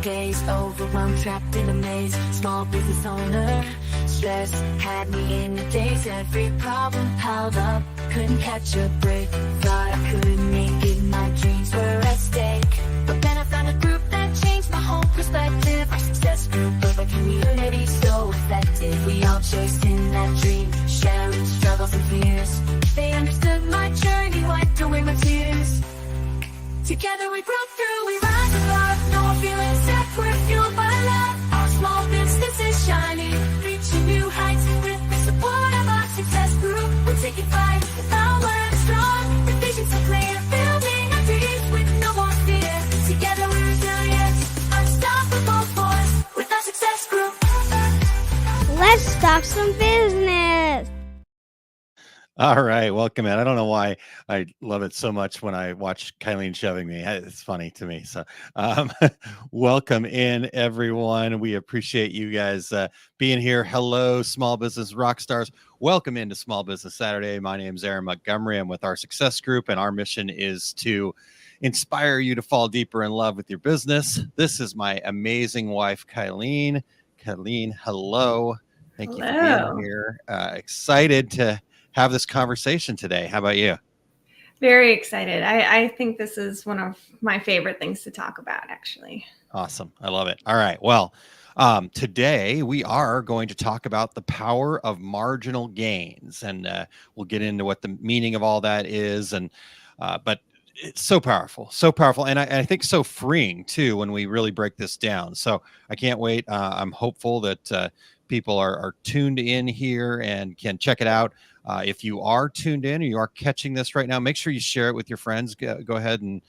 days, overwhelmed, trapped in a maze. Small business owner, stress had me in a daze. Every problem piled up, couldn't catch a break. Thought I couldn't make it, my dreams were at stake. But then I found a group that changed my whole perspective. Our success group of a community so effective. We all chasing that dream, sharing struggles and fears. They understood my journey, wiped away my tears. Together we broke through, we rise above. No more feeling stuck, we're fueled by love. Our small business is shining, reaching new heights. With the support of our success group, we're taking flight. The power is strong, the vision's so clear. Building our dreams with no more fear. Together we're resilient, unstoppable force. With our success group. Let's talk some business. All right, welcome in. I don't know why I love it so much when I watch Kylene shoving me. It's funny to me. So welcome in, everyone. We appreciate you guys being here. Hello, small business rock stars. Welcome into Small Business Saturday. My name is Aaron Montgomery. I'm with our success group, and our mission is to inspire you to fall deeper in love with your business. This is my amazing wife, Kylene. Kylene, hello. Thank you for being here. Excited to have this conversation today. How about you? Very excited. I think this is one of my favorite things to talk about, actually. Awesome. I love it. All right. Well, today we are going to talk about the power of marginal gains, and we'll get into what the meaning of all that is. And but it's so powerful, and I think so freeing too when we really break this down. So I can't wait. I'm hopeful that people are tuned in here and can check it out. If you are tuned in or you are catching this right now, make sure you share it with your friends. Go ahead and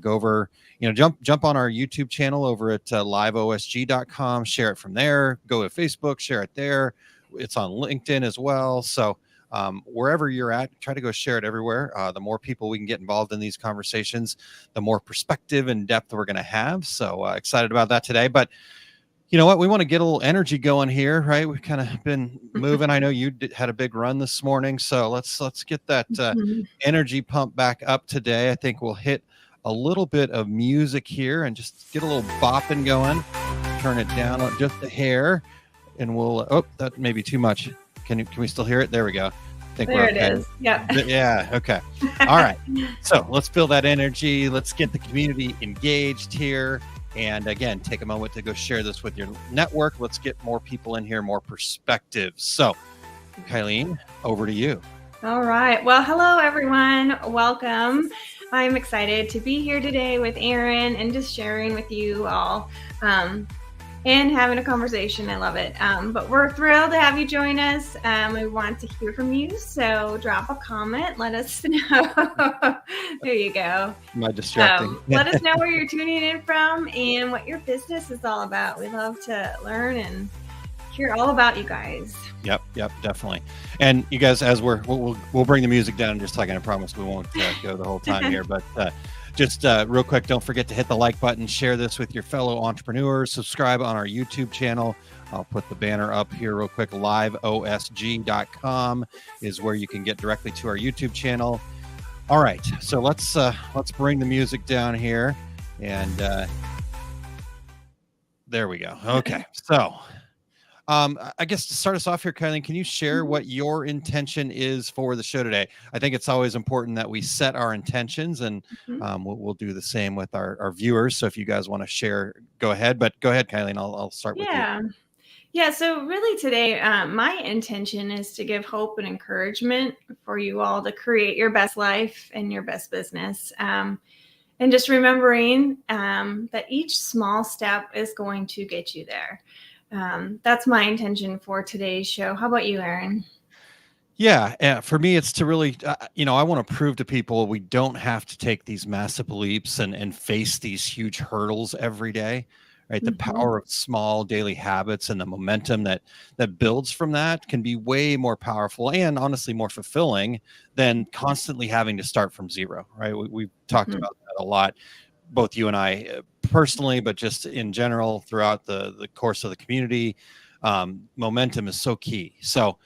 go over, jump on our YouTube channel over at liveosg.com, share it from there, go to Facebook, share it there. It's on LinkedIn as well. So wherever you're at, try to go share it everywhere. The more people we can get involved in these conversations, the more perspective and depth we're going to have. So excited about that today. But you know what? We want to get a little energy going here, right? We've kind of been moving. I know you had a big run this morning, so let's get that energy pump back up today. I think we'll hit a little bit of music here and just get a little bopping going. Turn it down just a hair, and we'll. Oh, that may be too much. Can we still hear it? There we go. I think there we're okay. It is. Yeah. Yeah. Okay. All right. So let's build that energy. Let's get the community engaged here. And again, take a moment to go share this with your network. Let's get more people in here, more perspectives. So, Kylene, over to you. All right. Well, hello, everyone. Welcome. I'm excited to be here today with Aaron and just sharing with you all and having a conversation. I love it. But we're thrilled to have you join us. We want to hear from you. So drop a comment. Let us know. There you go. Am I distracting? Let us know where you're tuning in from and what your business is all about. We love to learn and hear all about you guys. Yep, definitely. And you guys, as we'll bring the music down in just a second. I promise we won't go the whole time here, but just real quick, don't forget to hit the like button, share this with your fellow entrepreneurs, subscribe on our YouTube channel. I'll put the banner up here real quick. liveosg.com is where you can get directly to our YouTube channel. All right, so let's bring the music down here, and there we go. Okay, so I guess to start us off here, Kylene, can you share what your intention is for the show today? I think it's always important that we set our intentions, and we'll do the same with our viewers. So if you guys want to share, go ahead. But go ahead, Kylene. I'll start with you. Yeah. So really today, my intention is to give hope and encouragement for you all to create your best life and your best business. And just remembering that each small step is going to get you there. That's my intention for today's show. How about you, Aaron? Yeah, for me, it's to really, I want to prove to people we don't have to take these massive leaps and face these huge hurdles every day, right? The power of small daily habits and the momentum that builds from that can be way more powerful and honestly more fulfilling than constantly having to start from zero, right? We've talked about that a lot, both you and I personally, but just in general throughout the course of the community. Momentum is so key. So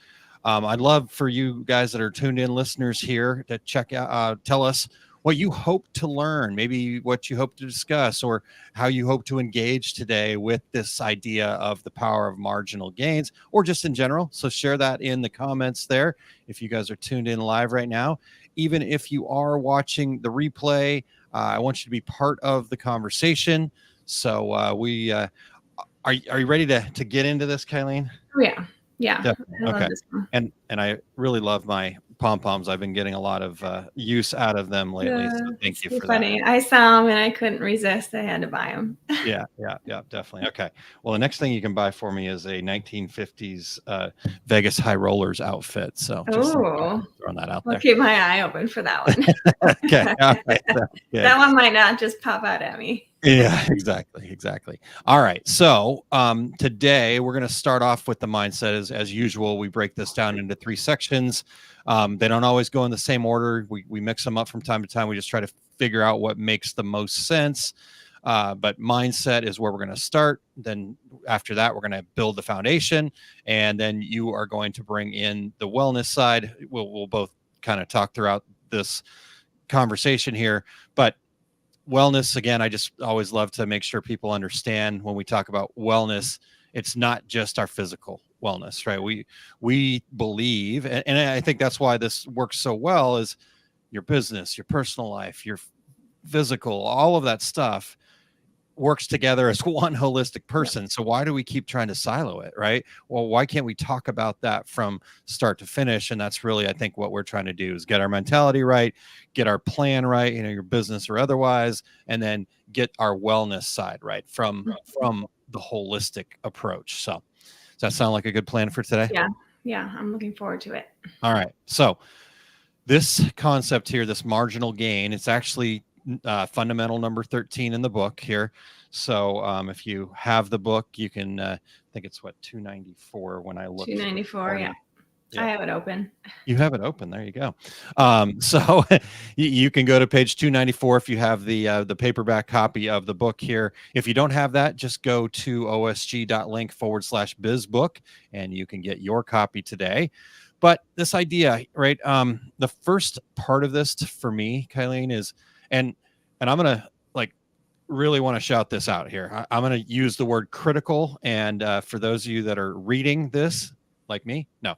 I'd love for you guys that are tuned in listeners here to check out, tell us what you hope to learn, maybe what you hope to discuss, or how you hope to engage today with this idea of the power of marginal gains, or just in general. So share that in the comments there if you guys are tuned in live right now. Even if you are watching the replay, I want you to be part of the conversation. So are you ready to get into this, Kylene? Oh, yeah. Yeah. Definitely. I love Okay. this one. And I really love my pom-poms. I've been getting a lot of use out of them lately. So thank It's you too for funny. I saw them and I couldn't resist. I had to buy them. that. Yeah, definitely. Okay. Well, the next thing you can buy for me is a 1950s Vegas High Rollers outfit. So just Oh, throwing that out I'll there. keep my eye open for that one. Okay. All right. That one might not just pop out at me. Yeah, exactly. All right. So today we're going to start off with the mindset. As usual, we break this down into 3 sections. They don't always go in the same order. We mix them up from time to time. We just try to figure out what makes the most sense. But mindset is where we're going to start. Then after that, we're going to build the foundation. And then you are going to bring in the wellness side. We'll both kind of talk throughout this conversation here. But wellness, again, I just always love to make sure people understand when we talk about wellness, it's not just our physical wellness, right? We believe, and I think that's why this works so well, is your business, your personal life, your physical, all of that stuff works together as one holistic person. So why do we keep trying to silo it, right? Well, why can't we talk about that from start to finish? And that's really, I think, what we're trying to do is get our mentality right, get our plan right, your business or otherwise, and then get our wellness side right from the holistic approach. So does that sound like a good plan for today? Yeah, I'm looking forward to it. All right. So this concept here, this marginal gain, it's actually fundamental number 13 in the book here. So if you have the book, you can, I think it's 294 when I look. 294, yeah. I have it open. You have it open. There you go. So you can go to page 294 if you have the paperback copy of the book here. If you don't have that, just go to osg.link/bizbook and you can get your copy today. But this idea, right? The first part of this for me, Kylene, is, and I'm going to really want to shout this out here. I'm going to use the word critical. And for those of you that are reading this, like me, no,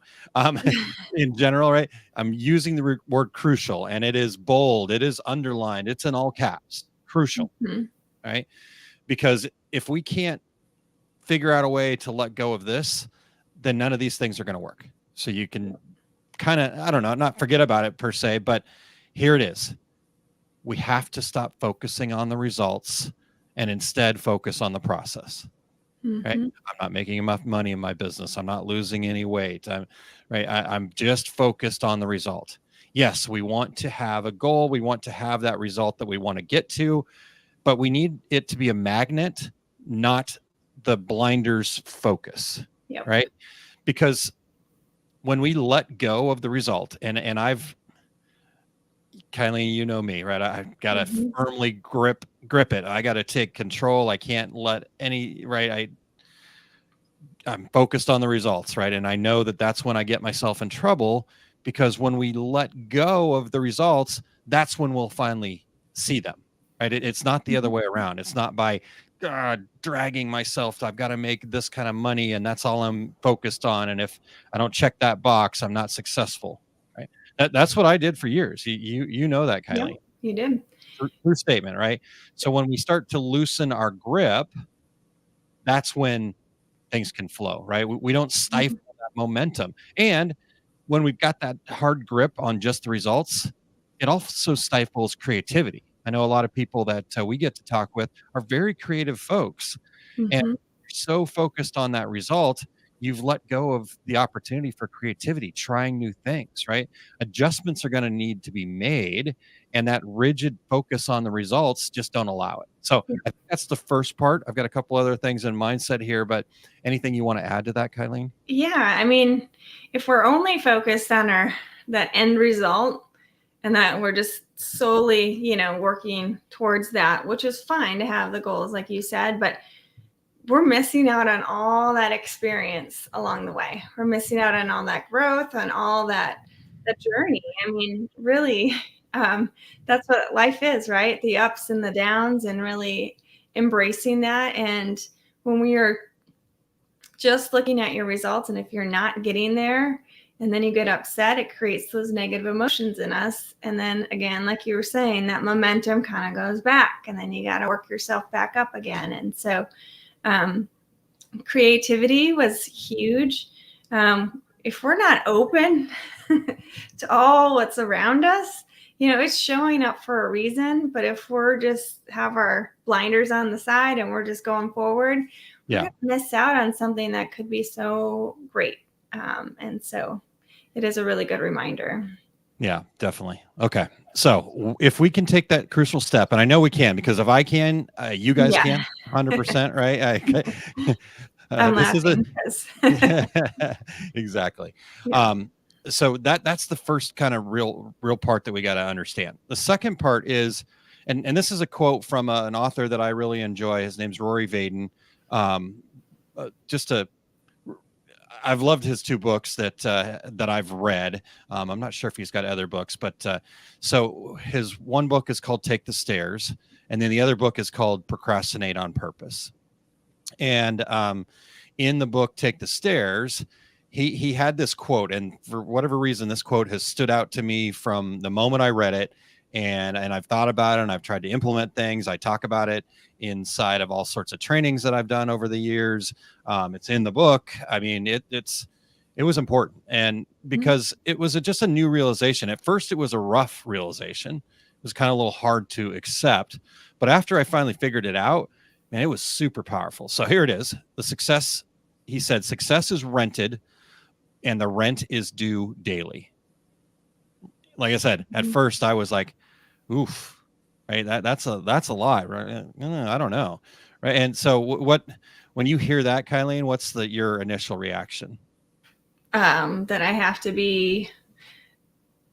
in general, right? I'm using the word crucial, and it is bold. It is underlined. It's in all caps, crucial, right? Because if we can't figure out a way to let go of this, then none of these things are going to work. So you can kind of, I don't know, not forget about it per se, but here it is. We have to stop focusing on the results and instead focus on the process. Right? I'm not making enough money in my business. I'm not losing any weight. I'm just focused on the result. Yes, we want to have a goal. We want to have that result that we want to get to, but we need it to be a magnet, not the blinders focus. Yep. Right? Because when we let go of the result, and I've, Kylene, you know me, right? I've got to firmly grip it. I got to take control. I can't let any, right? I'm focused on the results, right? And I know that that's when I get myself in trouble, because when we let go of the results, that's when we'll finally see them, right? It's not the other way around. It's not by dragging myself. I've got to make this kind of money, and that's all I'm focused on. And if I don't check that box, I'm not successful. That's what I did for years. You know that, Kylene. Yep, you did. True statement, right? So when we start to loosen our grip, that's when things can flow, right? We don't stifle that momentum. And when we've got that hard grip on just the results, it also stifles creativity. I know a lot of people that we get to talk with are very creative folks. And you're so focused on that result, you've let go of the opportunity for creativity, trying new things, right? Adjustments are going to need to be made, and that rigid focus on the results just don't allow it. So I think that's the first part. I've got a couple other things in mindset here, but anything you want to add to that, Kylene? Yeah, I mean, if we're only focused on that end result, and that we're just solely, working towards that, which is fine to have the goals, like you said, but we're missing out on all that experience along the way. We're missing out on all that growth, on all that journey. I mean, really, That's what life is, right? The ups and the downs, and really embracing that. And when we are just looking at your results, and if you're not getting there and then you get upset, it creates those negative emotions in us. And then again, like you were saying, that momentum kind of goes back, and then you got to work yourself back up again. And so creativity was huge. If we're not open to all what's around us, it's showing up for a reason. But if we're just have our blinders on the side and we're just going forward, we're going to miss out on something that could be so great. And so it is a really good reminder. Yeah, definitely. Okay. So if we can take that crucial step, and I know we can, because if I can, you guys can 100%, right? I'm this laughing is exactly. Yeah. So that's the first kind of real part that we got to understand. The second part is, and this is a quote from an author that I really enjoy. His name's Rory Vaden. I've loved his two books that I've read. I'm not sure if he's got other books, but so his one book is called Take the Stairs, and then the other book is called Procrastinate on Purpose. And in the book Take the Stairs, he had this quote, and for whatever reason, this quote has stood out to me from the moment I read it. And I've thought about it, and I've tried to implement things. I talk about it inside of all sorts of trainings that I've done over the years. It's in the book. I mean, it was important, and because it was just a new realization. At first, it was a rough realization. It was kind of a little hard to accept, but after I finally figured it out, man, it was super powerful. So here it is. He said, success is rented, and the rent is due daily. Like I said, at first I was like, oof, right? That's a lot, right? I don't know. Right. And so when you hear that, Kylene, what's your initial reaction? That I have to be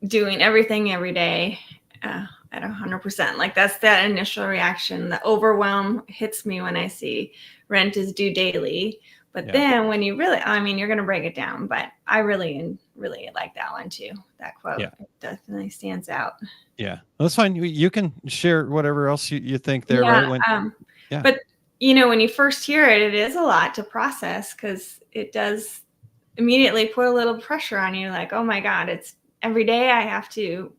doing everything every day at 100%. Like that's that initial reaction. The overwhelm hits me when I see rent is due daily. But then when you really, you're going to break it down. But I really like that one too. That quote it definitely stands out. Yeah, well, that's fine. You can share whatever else you think there, right? But when you first hear it, it is a lot to process, because it does immediately put a little pressure on you. Like, oh my God, it's every day I have to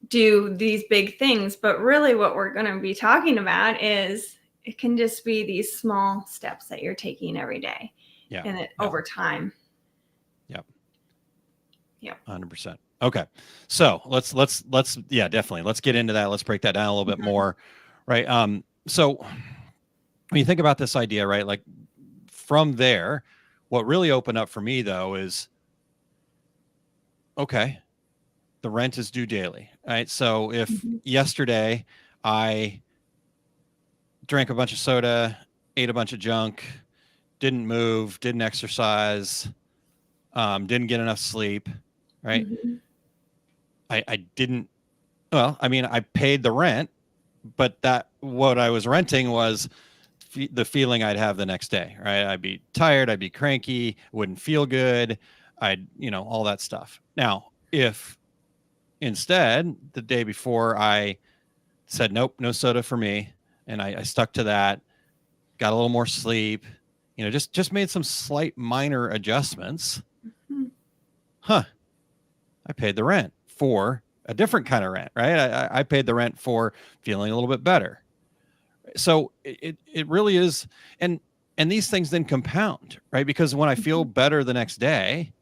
do these big things. But really what we're going to be talking about is it can just be these small steps that you're taking every day, and over time. Yep. 100%. Okay. So let's definitely. Let's get into that. Let's break that down a little bit more. Right. So when you think about this idea, right, like from there, what really opened up for me though is, okay, the rent is due daily. Right. So if yesterday I drank a bunch of soda, ate a bunch of junk, didn't move, didn't exercise, didn't get enough sleep, right? I didn't, I paid the rent, but what I was renting was the feeling I'd have the next day, right? I'd be tired, I'd be cranky, wouldn't feel good. All that stuff. Now, if instead the day before I said, nope, no soda for me, and I stuck to that, got a little more sleep, just made some slight minor adjustments. I paid the rent for a different kind of rent, right? I paid the rent for feeling a little bit better. So it really is. And these things then compound, right? Because when I feel better the next day,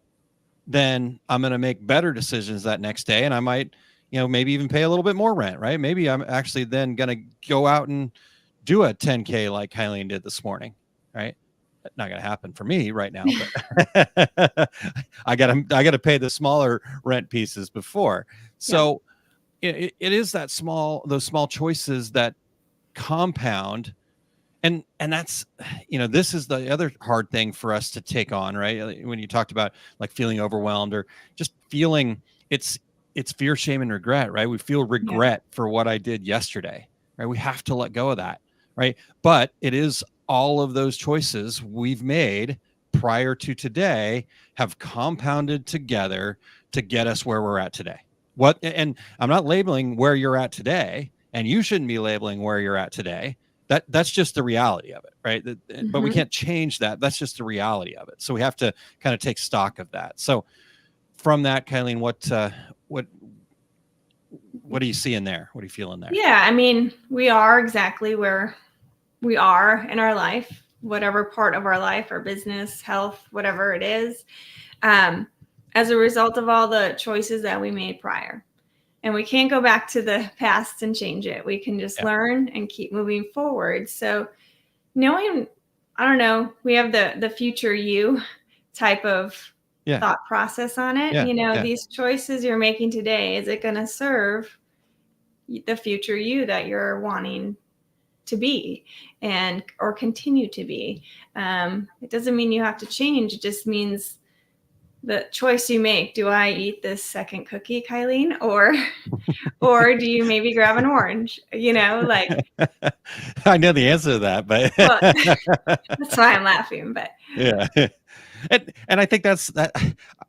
then I'm going to make better decisions that next day. And I might, maybe even pay a little bit more rent, right? Maybe I'm actually then going to go out and do a 10K like Kylene did this morning, right? Not going to happen for me right now, but I gotta pay the smaller rent pieces before. So it is those small choices that compound. And that's, this is the other hard thing for us to take on, right? When you talked about like feeling overwhelmed or just feeling it's fear, shame, and regret, right? We feel regret for what I did yesterday, right? We have to let go of that, right? But it is all of those choices we've made prior to today have compounded together to get us where we're at today, what, and I'm not labeling where you're at today, and you shouldn't be labeling where you're at today. That's just the reality of it, right? But we can't change that. That's just the reality of it. So we have to kind of take stock of that. So from that, Kylene, what are you seeing there? What are you feeling there? Yeah, I mean, we are exactly where we are in our life, whatever part of our life, our business, health, whatever it is, as a result of all the choices that we made prior. And we can't go back to the past and change it. We can just learn and keep moving forward. So knowing, I don't know, we have the future you type of thought process on it. These choices you're making today, is it going to serve the future you that you're wanting to be or continue to be? It doesn't mean you have to change. It just means the choice you make. Do I eat this second cookie, Kylene, or do you maybe grab an orange? Like I know the answer to that, but well, that's why I'm laughing. But yeah. And I think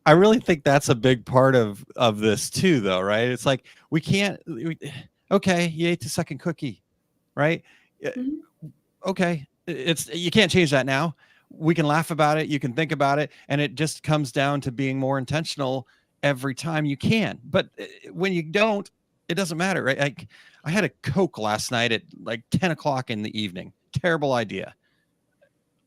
I really think that's a big part of this too, though, right? It's like okay, you ate the second cookie, right? Okay, you can't change that now. We can laugh about it, you can think about it, and it just comes down to being more intentional every time you can. But when you don't, it doesn't matter, right? Like, I had a Coke last night at like 10 o'clock in the evening. Terrible idea.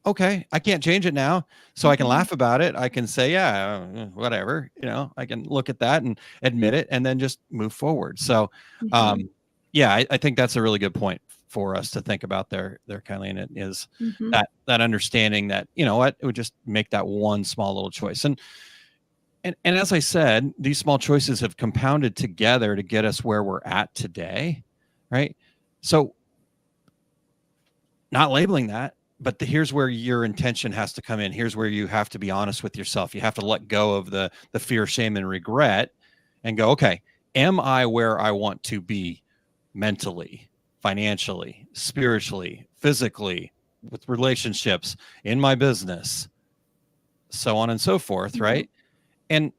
Okay, I can't change it now, so I can laugh about it. I can say, yeah, whatever, I can look at that and admit it and then just move forward. So, yeah, I think that's a really good point for us to think about there, Kylene, is that understanding that, it would just make that one small little choice. And as I said, these small choices have compounded together to get us where we're at today, right? So not labeling that, but here's where your intention has to come in. Here's where you have to be honest with yourself. You have to let go of the fear, shame, and regret and go, okay, am I where I want to be mentally, financially, spiritually, physically, with relationships, in my business, so on and so forth, right? And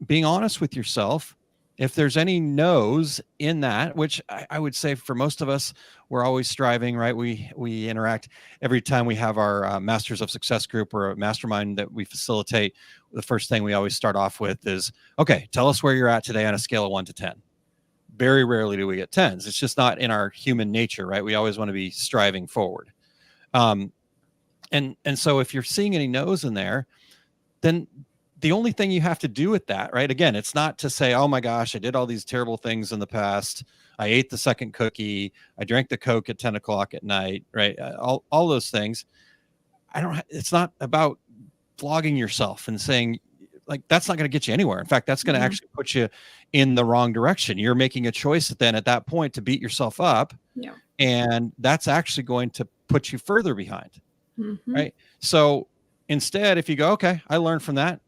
being honest with yourself, if there's any no's in that, which I would say for most of us, we're always striving, right? We interact every time we have our Masters of Success group or a mastermind that we facilitate. The first thing we always start off with is, okay, tell us where you're at today on a scale of 1 to 10. Very rarely do we get 10s. It's just not in our human nature, right? We always want to be striving forward. And so if you're seeing any no's in there, then the only thing you have to do with that, right? Again, it's not to say, oh my gosh, I did all these terrible things in the past. I ate the second cookie. I drank the Coke at 10 o'clock at night, right? All those things. It's not about flogging yourself and saying, like, that's not going to get you anywhere. In fact, that's going to actually put you in the wrong direction. You're making a choice then at that point to beat yourself up. Yeah. And that's actually going to put you further behind. Right. So instead, if you go, okay, I learned from that.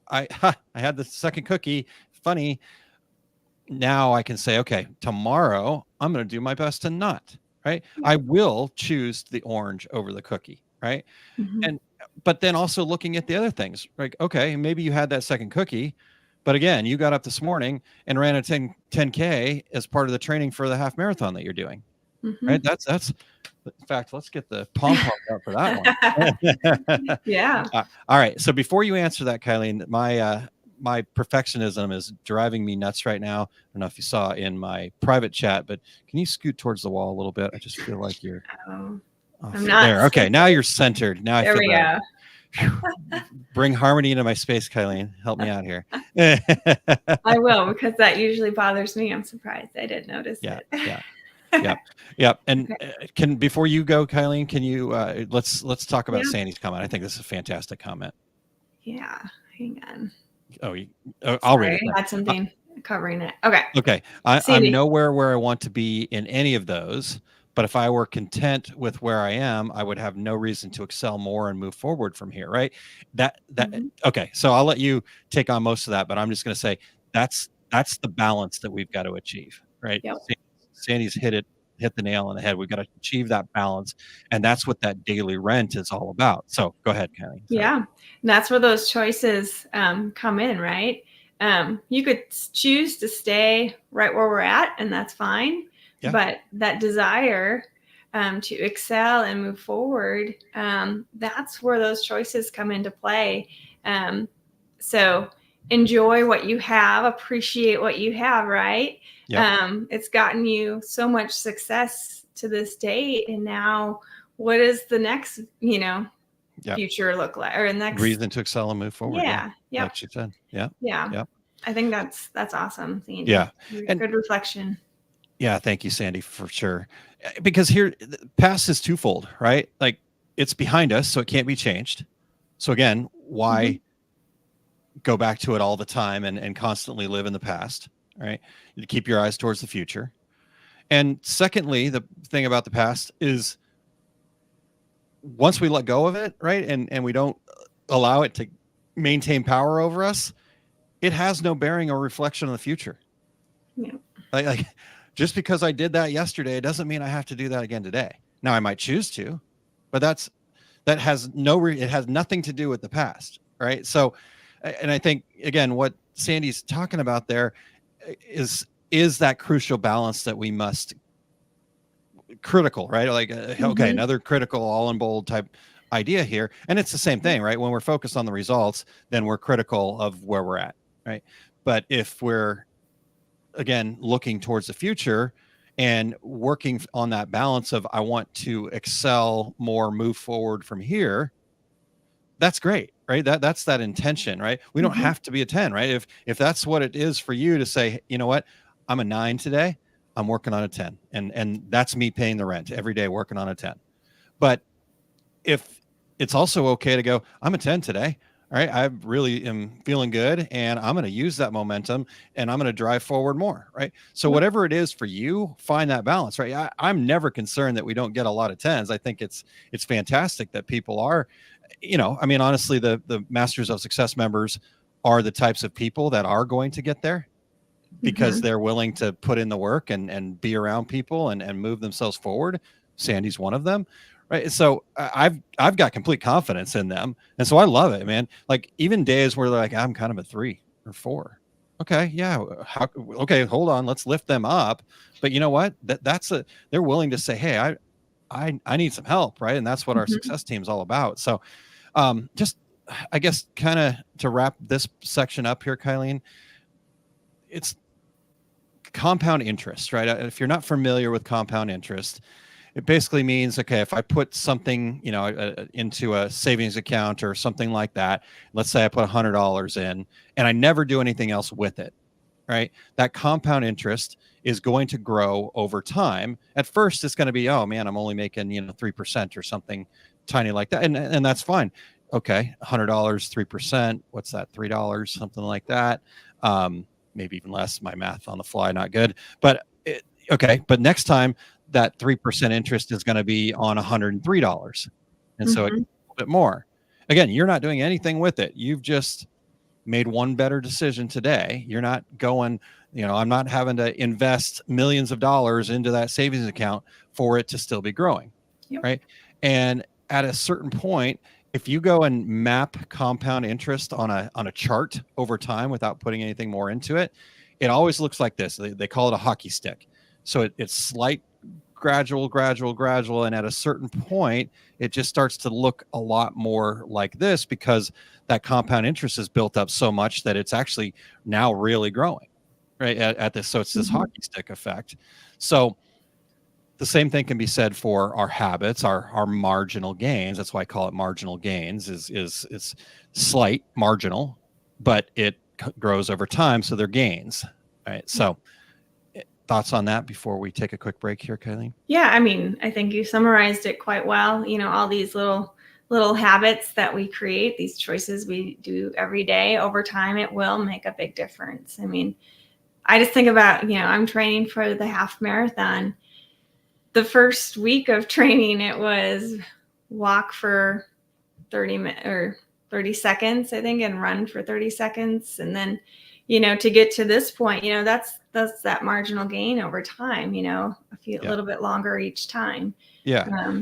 I had the second cookie. Funny. Now I can say, okay, tomorrow I'm going to do my best to not. Right. I will choose the orange over the cookie. Right. But then also looking at the other things, like, okay, maybe you had that second cookie, but again, you got up this morning and ran a 10K as part of the training for the half marathon that you're doing. Right. That's, in fact, let's get the pom-pom out for that one. Yeah. All right. So before you answer that, Kylene, my perfectionism is driving me nuts right now. I don't know if you saw in my private chat, but can you scoot towards the wall a little bit? I just feel like you're I'm not there. Okay. Now you're centered. Now there I feel better. Go. Bring harmony into my space, Kylene. Help me out here. I will, because that usually bothers me. I'm surprised I didn't notice it. Yeah. And before you go, Kylene, can you let's talk about Sandy's comment. I think this is a fantastic comment. Yeah. Hang on. I'll read it. I had something covering it. Okay. I'm nowhere where I want to be in any of those. But if I were content with where I am, I would have no reason to excel more and move forward from here, right? Okay. So I'll let you take on most of that, but I'm just going to say that's the balance that we've got to achieve, right? Yep. Sandy's hit the nail on the head. We've got to achieve that balance, and that's what that daily rent is all about. So go ahead, Kylene. Yeah, and that's where those choices come in, right? You could choose to stay right where we're at, and that's fine. Yeah. But that desire to excel and move forward, that's where those choices come into play. So enjoy what you have, appreciate what you have, right? Yep. It's gotten you so much success to this date. And now what is the next, Yep. future look like, or next Reason to excel and move forward. Yeah. Yep. Like she said. Yeah. Yeah. Yep. I think that's awesome, Sandy. Yeah. And Good reflection. yeah, thank you, Sandy, for sure. Because here, the past is twofold, right? Like it's behind us, so it can't be changed. So again, why go back to it all the time and constantly live in the past, right? You keep your eyes towards the future. And secondly, the thing about the past is once we let go of it, right, and we don't allow it to maintain power over us, it has no bearing or reflection on the future. Yeah. Like just because I did that yesterday, it doesn't mean I have to do that again today. Now I might choose to, but that has it has nothing to do with the past, right? So, and I think again, what Sandy's talking about there is that crucial balance that we must critical, right? Like, okay, another critical all in bold type idea here. And it's the same thing, right? When we're focused on the results, then we're critical of where we're at, right? But if we're, again, looking towards the future and working on that balance of, I want to excel more, move forward from here, that's great, right? That's that intention, right? We don't have to be a 10, right? If that's what it is for you to say, you know what, I'm a 9 today, I'm working on a 10, and that's me paying the rent every day, working on a 10. But if it's also okay to go, I'm a 10 today, all right, I really am feeling good, and I'm going to use that momentum, and I'm going to drive forward more, right? So whatever it is for you, find that balance, right? I'm never concerned that we don't get a lot of 10s. I think it's fantastic that people are, I mean, honestly, the Masters of Success members are the types of people that are going to get there because they're willing to put in the work and be around people and move themselves forward. Sandy's one of them. Right. So I've got complete confidence in them. And so I love it, man. Like even days where they're like, I'm kind of a 3 or 4. Okay. Yeah. Okay. Hold on. Let's lift them up. But you know what? They're willing to say, hey, I need some help. Right. And that's what our success team is all about. So just, I guess, kind of to wrap this section up here, Kylene, it's compound interest, right? If you're not familiar with compound interest, it basically means, okay, if I put something, into a savings account or something like that, let's say I put $100 in and I never do anything else with it, right? That compound interest is going to grow over time. At first, it's going to be, oh man, I'm only making, 3% or something tiny like that. And that's fine. Okay. $100, 3%. What's that? $3, something like that. Maybe even less. My math on the fly, not good, but okay. But next time, that 3% interest is going to be on $103. And so it's a little bit more. Again, you're not doing anything with it. You've just made one better decision today. You're not going, I'm not having to invest millions of dollars into that savings account for it to still be growing. Yep. Right. And at a certain point, if you go and map compound interest on a chart over time without putting anything more into it, it always looks like this. They call it a hockey stick. So it's slight, gradual, and at a certain point it just starts to look a lot more like this because that compound interest is built up so much that it's actually now really growing, right? At this, so it's this hockey stick effect. So the same thing can be said for our habits, our marginal gains. That's why I call it marginal gains. Is slight, marginal, but it grows over time, so they're gains, right? So thoughts on that before we take a quick break here, Kylene? Yeah, I mean, I think you summarized it quite well. All these little habits that we create, these choices we do every day, over time, it will make a big difference. I mean, I just think about, I'm training for the half marathon. The first week of training, it was walk for 30 minutes or 30 seconds, I think, and run for 30 seconds. And then, to get to this point, that's that marginal gain over time, a little bit longer each time. Yeah.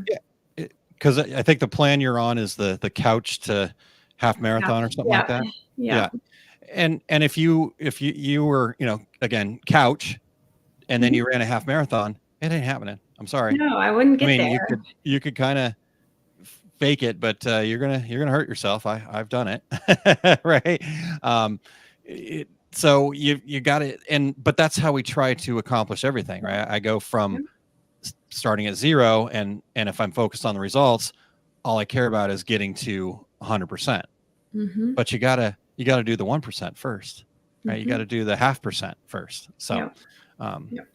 Because I think the plan you're on is the couch to half marathon or something like that. Yeah. and if you were, again, couch, and then you ran a half marathon, it ain't happening. I'm sorry. No, I wouldn't I get mean, there. you could kind of fake it, but you're gonna hurt yourself. I've done it. Right. So you got it. But that's how we try to accomplish everything, right? I go from starting at 0, and if I'm focused on the results, all I care about is getting to 100%. But you gotta do the 1% first, right? You got to do the 0.5% first. So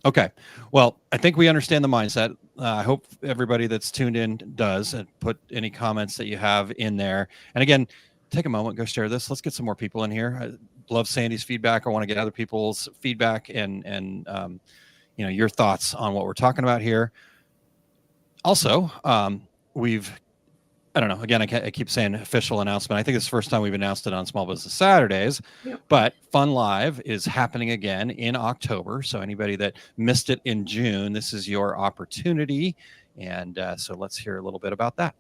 okay, well, I think we understand the mindset. I hope everybody that's tuned in does, and put any comments that you have in there. And again, take a moment, go share this. Let's get some more people in here. I love Sandy's feedback. I want to get other people's feedback and your thoughts on what we're talking about here. Also, I don't know. Again, I keep saying official announcement. I think it's the first time we've announced it on Small Business Saturdays. But Fun Live is happening again in October. So anybody that missed it in June, this is your opportunity. And so let's hear a little bit about that.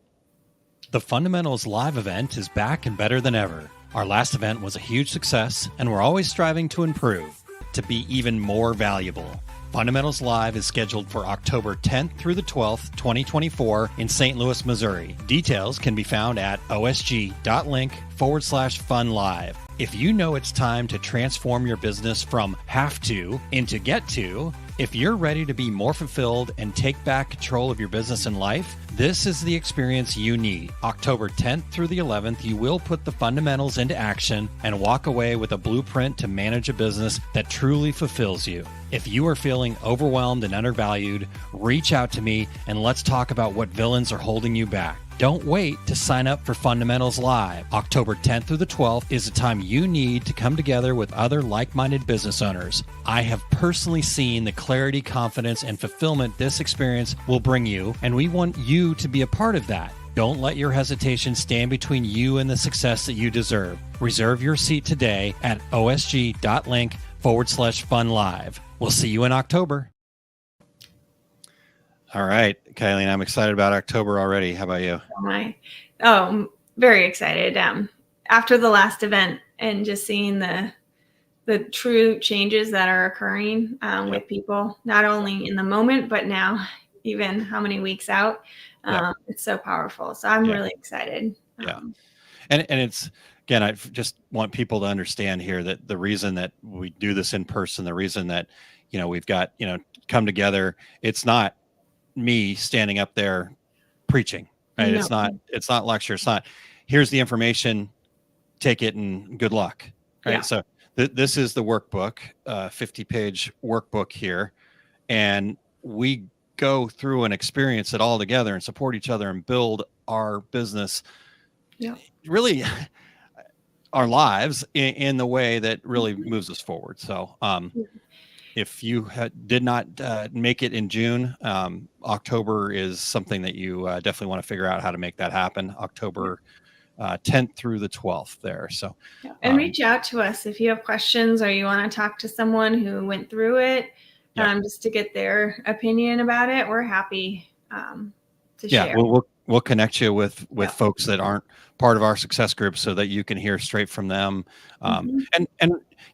The Fundamentals Live event is back and better than ever. Our last event was a huge success, and we're always striving to improve, to be even more valuable. Fundamentals Live is scheduled for October 10th through the 12th, 2024 in St. Louis, Missouri. Details can be found at osg.link/funlive. If you know it's time to transform your business from have to into get to, if you're ready to be more fulfilled and take back control of your business and life, this is the experience you need. October 10th through the 11th, you will put the fundamentals into action and walk away with a blueprint to manage a business that truly fulfills you. If you are feeling overwhelmed and undervalued, reach out to me and let's talk about what villains are holding you back. Don't wait to sign up for Fundamentals Live. October 10th through the 12th is a time you need to come together with other like-minded business owners. I have personally seen the clarity, confidence, and fulfillment this experience will bring you, and we want you to be a part of that. Don't let your hesitation stand between you and the success that you deserve. Reserve your seat today at osg.link/funlive. We'll see you in October. All right, Kylene, I'm excited about October already. How about you? I'm very excited. After the last event and just seeing the true changes that are occurring with people, not only in the moment, but now even how many weeks out. It's so powerful. So I'm really excited. And it's, again, I just want people to understand here that the reason that we do this in person, the reason that, we've got, come together, it's not me standing up there preaching, right? No. It's not lecture. It's not, here's the information, take it and good luck. Right. So this is the workbook, 50-page workbook here. And we go through and experience it all together and support each other and build our business, really our lives in the way that really moves us forward. So, if you did not make it in June, October is something that you definitely want to figure out how to make that happen. October 10th through the 12th there. So, and reach out to us if you have questions or you want to talk to someone who went through it, just to get their opinion about it. We're happy to share. We'll connect you with folks that aren't part of our success group so that you can hear straight from them. And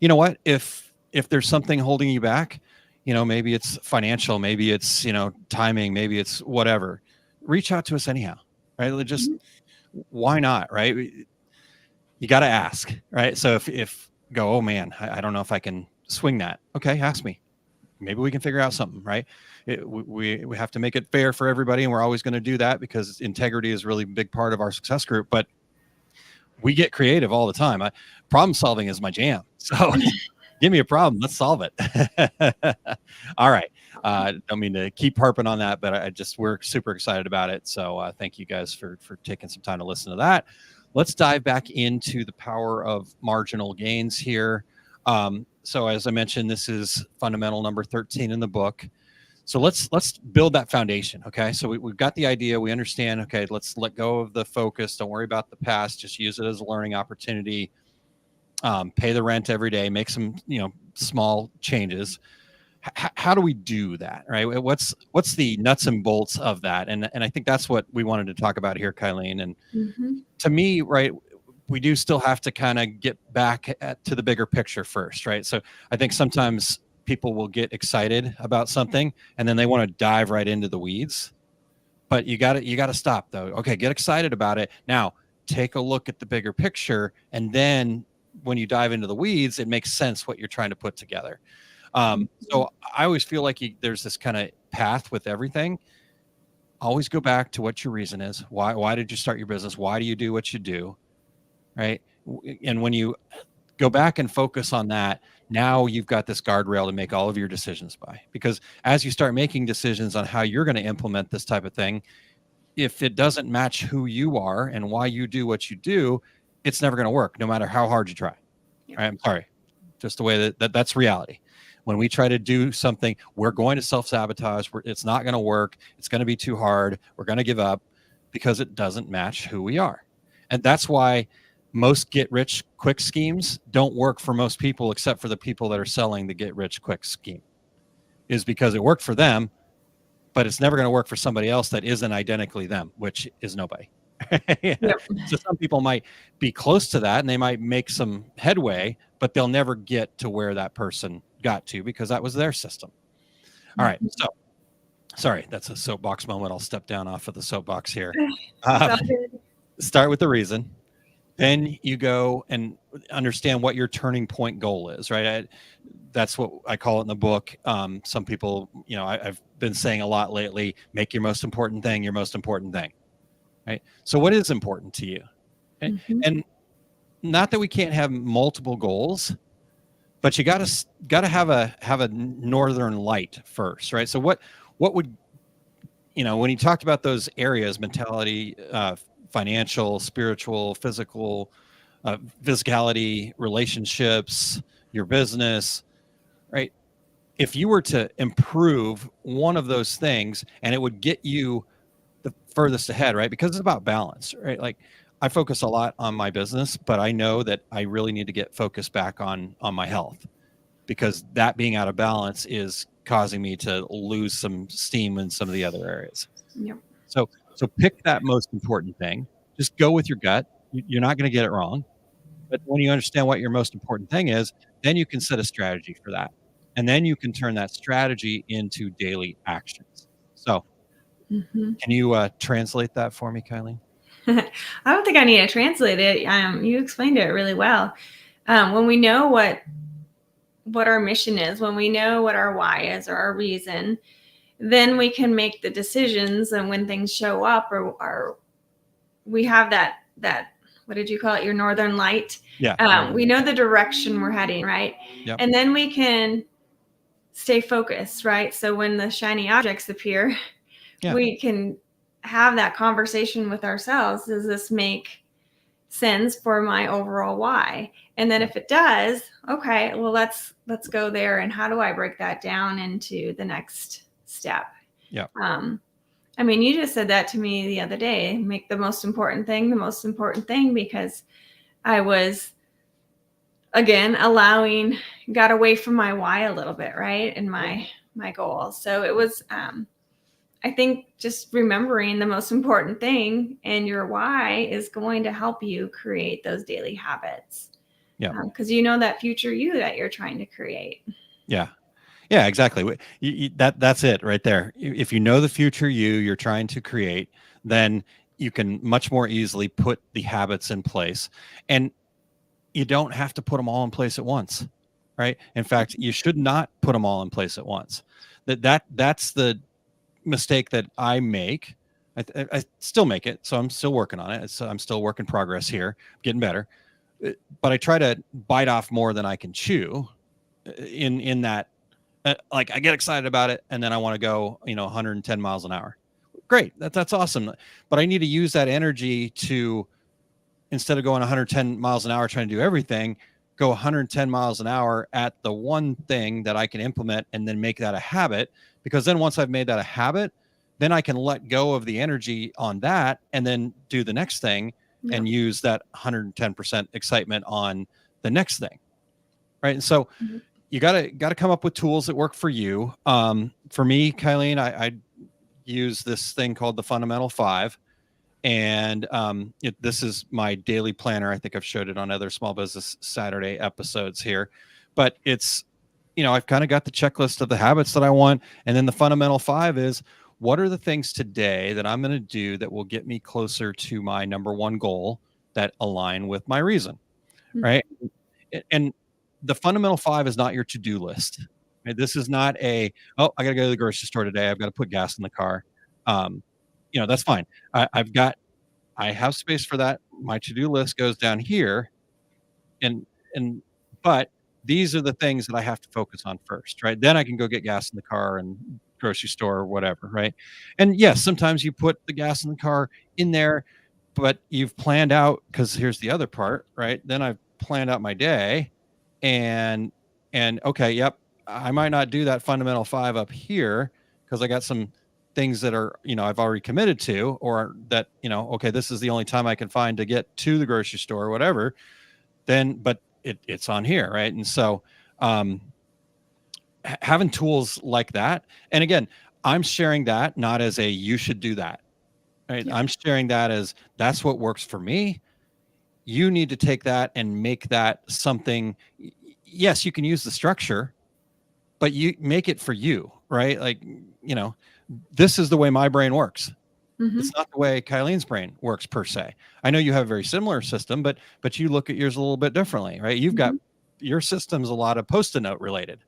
you know what, if there's something holding you back, maybe it's financial, maybe it's, timing, maybe it's whatever, reach out to us anyhow, right? Just, why not? Right. You got to ask, right? So if go, oh man, I don't know if I can swing that. Okay. Ask me, maybe we can figure out something, right? We have to make it fair for everybody. And we're always going to do that because integrity is really a big part of our success group, but we get creative all the time. Problem solving is my jam. So give me a problem. Let's solve it. All right. Don't mean to keep harping on that, but we're super excited about it. So thank you guys for taking some time to listen to that. Let's dive back into the power of marginal gains here. So as I mentioned, this is fundamental number 13 in the book. So let's build that foundation. Okay. So we've got the idea. We understand. Okay. Let's let go of the focus. Don't worry about the past. Just use it as a learning opportunity. Pay the rent every day, make some, small changes. How do we do that? Right. What's the nuts and bolts of that? And I think that's what we wanted to talk about here, Kylene. And to me, right, we do still have to kind of get back to the bigger picture first, right? So I think sometimes people will get excited about something and then they want to dive right into the weeds. But you got to stop though. Okay, get excited about it. Now, take a look at the bigger picture, and then when you dive into the weeds, it makes sense what you're trying to put together. So I always feel like there's this kind of path with everything. Always go back to what your reason is. Why did you start your business? Why do you do what you do? Right. And when you go back and focus on that, now you've got this guardrail to make all of your decisions by. Because as you start making decisions on how you're going to implement this type of thing, if it doesn't match who you are and why you do what you do, it's never going to work, no matter how hard you try. Yeah. Right? I'm sorry. Just the way that's reality. When we try to do something, we're going to self-sabotage. It's not going to work. It's going to be too hard. We're going to give up because it doesn't match who we are. And that's why most get-rich-quick schemes don't work for most people, except for the people that are selling the get-rich-quick scheme, is because it worked for them, but it's never going to work for somebody else that isn't identically them, which is nobody. Yep. So some people might be close to that and they might make some headway, but they'll never get to where that person got to because that was their system. All right. So sorry, that's a soapbox moment. I'll step down off of the soapbox here. Start with the reason. Then you go and understand what your turning point goal is, right? That's what I call it in the book. Some people, I've been saying a lot lately, make your most important thing your most important thing, right? So what is important to you? And not that we can't have multiple goals, but you got to have a northern light first, right? So what would, when you talked about those areas, mentality, financial, spiritual, physical, physicality, relationships, your business, right? If you were to improve one of those things and it would get you the furthest ahead, right? Because it's about balance, right? Like I focus a lot on my business, but I know that I really need to get focused back on my health, because that being out of balance is causing me to lose some steam in some of the other areas. Yep. So pick that most important thing. Just go with your gut. You're not going to get it wrong. But when you understand what your most important thing is, then you can set a strategy for that. And then you can turn that strategy into daily actions. So can you translate that for me, Kylene? I don't think I need to translate it. You explained it really well. When we know what our mission is, when we know what our why is or our reason, then we can make the decisions. And when things show up, or we have that, what did you call it? Your northern light. Yeah. We know the direction we're heading, right? Yep. And then we can stay focused, right? So when the shiny objects appear, we can have that conversation with ourselves. Does this make sense for my overall why? And then if it does, okay, well, let's go there. And how do I break that down into the next step? Yeah. I mean, you just said that to me the other day, make the most important thing the most important thing, because I was, again, got away from my why a little bit, right? And my goal. So it was, I think just remembering the most important thing and your why is going to help you create those daily habits. Yeah. Because that future you that you're trying to create. Yeah. Yeah, exactly. That's it right there. If you know the future you're trying to create, then you can much more easily put the habits in place. And you don't have to put them all in place at once, right? In fact, you should not put them all in place at once. That's the mistake that I make. I still make it, so I'm still working on it. I'm still work in progress here, getting better. But I try to bite off more than I can chew. In that, like I get excited about it, and then I want to go, 110 miles an hour. Great, that's awesome. But I need to use that energy to, instead of going 110 miles an hour trying to do everything, go 110 miles an hour at the one thing that I can implement, and then make that a habit. Because then once I've made that a habit, then I can let go of the energy on that and then do the next thing and use that 110% excitement on the next thing. Right. And so you got to come up with tools that work for you. For me, Kylene, I use this thing called the Fundamental 5. And this is my daily planner. I think I've showed it on other Small Business Saturday episodes here, but it's, I've kind of got the checklist of the habits that I want. And then the fundamental 5 is, what are the things today that I'm going to do that will get me closer to my number one goal that align with my reason, right? And the fundamental 5 is not your to-do list. Right? This is not I got to go to the grocery store today. I've got to put gas in the car. That's fine. I have space for that. My to-do list goes down here, but these are the things that I have to focus on first, right? Then I can go get gas in the car and grocery store or whatever, right? And yes, sometimes you put the gas in the car in there, but you've planned out, because here's the other part, right? Then I've planned out my day, and okay, yep, I might not do that fundamental 5 up here because I got some things that are, I've already committed to, or that, okay, this is the only time I can find to get to the grocery store or whatever. Then, but it's on here, right? And so having tools like that, and again, I'm sharing that not as a you should do that, right? Yeah. I'm sharing that as that's what works for me. You need to take that and make that something. Yes, you can use the structure, but you make it for you, right? Like, this is the way my brain works. Mm-hmm. It's not the way Kylene's brain works per se. I know you have a very similar system, but you look at yours a little bit differently, right? You've got your system's a lot of Post-it note related,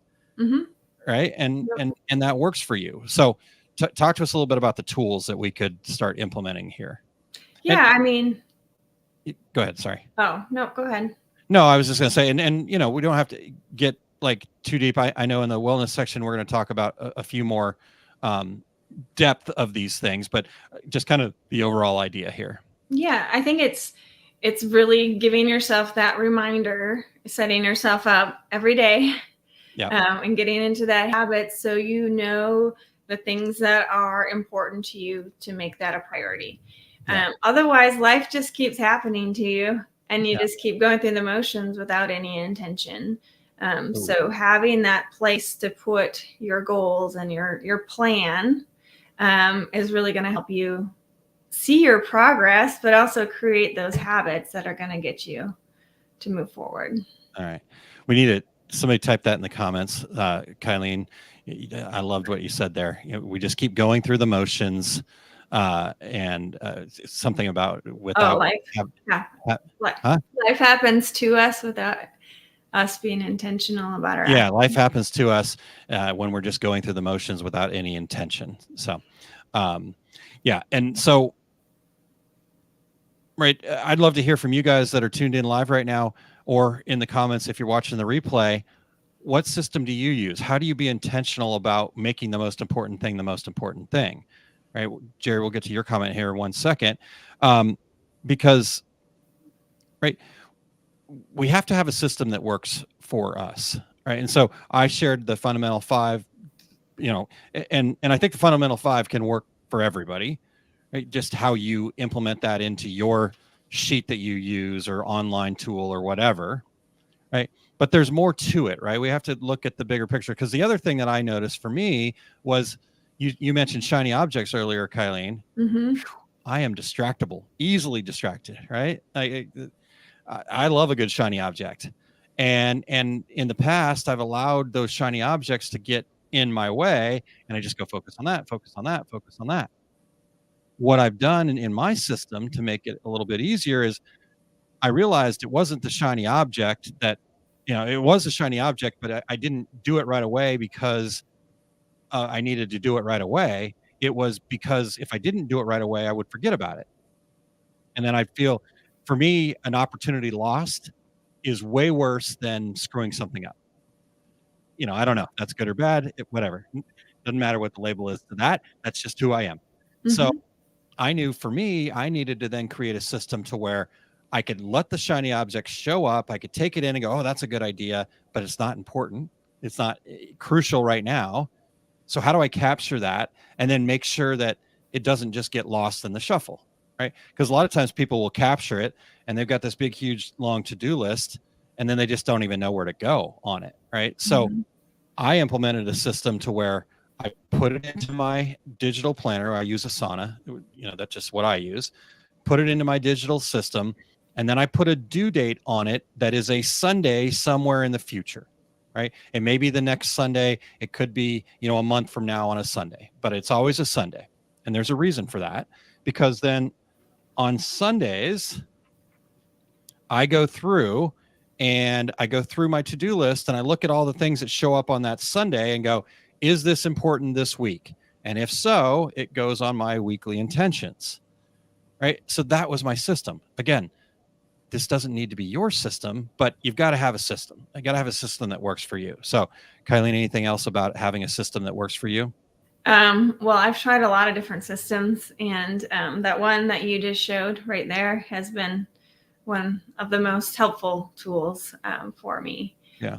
right? And that works for you. So talk to us a little bit about the tools that we could start implementing here. Yeah, go ahead. Sorry. Oh, no, go ahead. No, I was just going to say, and we don't have to get like too deep. I know in the wellness section, we're going to talk about a few more depth of these things, but just kind of the overall idea here. Yeah, I think it's really giving yourself that reminder, setting yourself up every day, and getting into that habit so the things that are important to you to make that a priority. Yeah. Otherwise, life just keeps happening to you, and you just keep going through the motions without any intention. So having that place to put your goals and your plan is really going to help you see your progress, but also create those habits that are going to get you to move forward. All right. We need somebody type that in the comments. Kylene, I loved what you said there. We just keep going through the motions, and something about without life happens to us without us being intentional about our actions. Life happens to us when we're just going through the motions without any intention. So and so right, I'd love to hear from you guys that are tuned in live right now, or in the comments if you're watching the replay. What system do you use? How do you be intentional about making the most important thing the most important thing? Right, Jerry, we'll get to your comment here in 1 second, because right, we have to have a system that works for us, right? And so I shared the fundamental 5, and I think the fundamental 5 can work for everybody, right? Just how you implement that into your sheet that you use or online tool or whatever, right? But there's more to it, right? We have to look at the bigger picture, because the other thing that I noticed for me was you mentioned shiny objects earlier, Kylene. I am distractible, easily distracted, right? I love a good shiny object. And in the past, I've allowed those shiny objects to get in my way, and I just go focus on that, focus on that, focus on that. What I've done in my system to make it a little bit easier is I realized it wasn't the shiny object that, it was a shiny object, but I didn't do it right away because I needed to do it right away. It was because if I didn't do it right away, I would forget about it. And then I feel, for me, an opportunity lost is way worse than screwing something up. I don't know. That's good or bad. Whatever. Doesn't matter what the label is to that. That's just who I am. So I knew for me, I needed to then create a system to where I could let the shiny object show up. I could take it in and go, oh, that's a good idea, but it's not important. It's not crucial right now. So how do I capture that and then make sure that it doesn't just get lost in the shuffle, right? Because a lot of times people will capture it and they've got this big, huge, long to-do list, and then they just don't even know where to go on it, right? So I implemented a system to where I put it into my digital planner. I use Asana, that's just what I use. put it into my digital system, and then I put a due date on it that is a Sunday somewhere in the future, right? It may be the next Sunday. It could be, a month from now on a Sunday, but it's always a Sunday. And there's a reason for that, because then on Sundays, I go through my to-do list and I look at all the things that show up on that Sunday and go, is this important this week? And if so, it goes on my weekly intentions, right? So that was my system. Again, this doesn't need to be your system, but you've got to have a system. I got to have a system that works for you. So, Kylene, anything else about having a system that works for you? Well, I've tried a lot of different systems, and that one that you just showed right there has been one of the most helpful tools for me. Yeah.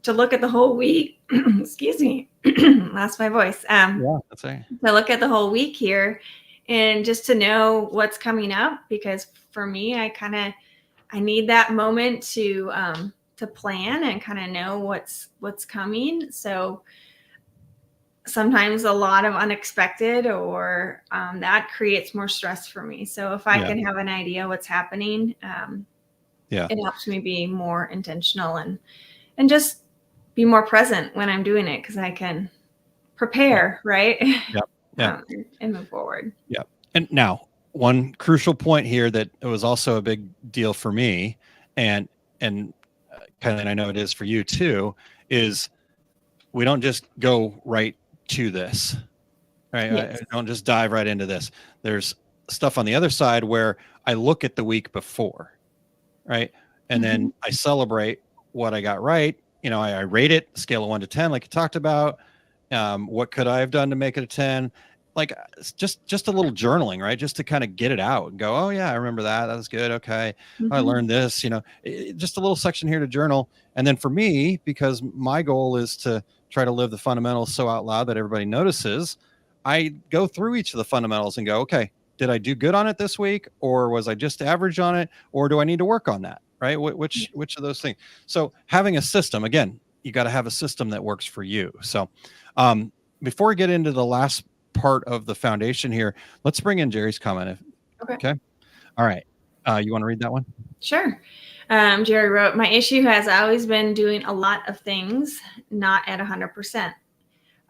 To look at the whole week. Excuse me, lost my voice. Yeah, that's right. To look at the whole week here, and just to know what's coming up, because for me, I need that moment to plan and kind of know what's coming. So sometimes a lot of unexpected, or that creates more stress for me. So if I can have an idea what's happening, it helps me be more intentional and just be more present when I'm doing it, because I can prepare, right? Yeah. And move forward. Yeah. And now, one crucial point here that it was also a big deal for me, and Kylene, I know it is for you too, is we don't just go right to this, right? Yes. I don't just dive right into this. There's stuff on the other side where I look at the week before, right? And then I celebrate what I got right. I rate it, scale of 1 to 10, like you talked about. What could I have done to make it a 10? Like just a little journaling, right? Just to kind of get it out and go, oh yeah, I remember that. That was good. Okay. I learned this, just a little section here to journal. And then for me, because my goal is to try to live the fundamentals so out loud that everybody notices, I go through each of the fundamentals and go, okay, did I do good on it this week? Or was I just average on it? Or do I need to work on that? Right? Which of those things? So having a system, again, you got to have a system that works for you. So before we get into the last part of the foundation here, let's bring in Jerry's comment. Okay. All right. You want to read that one? Sure. Jerry wrote, my issue has always been doing a lot of things, not at 100%.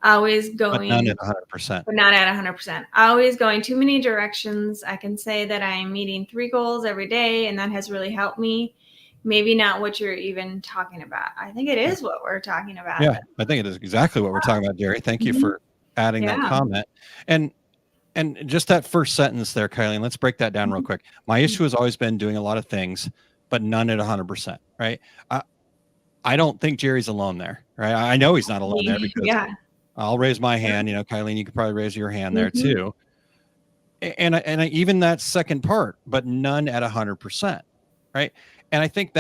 Always going, but not at 100%. But not at 100%. Always going too many directions. I can say that I'm meeting 3 goals every day, and that has really helped me. Maybe not what you're even talking about. I think it is what we're talking about. Yeah, I think it is exactly what we're talking about, Jerry. Thank you for adding that comment. And just that first sentence there, Kylene, let's break that down real quick. My issue has always been doing a lot of things, but none at 100%, right? I don't think Jerry's alone there, right? I know he's not alone there, because I'll raise my hand. Kylene, you could probably raise your hand there too. And even that second part, but none at 100%, right? And I think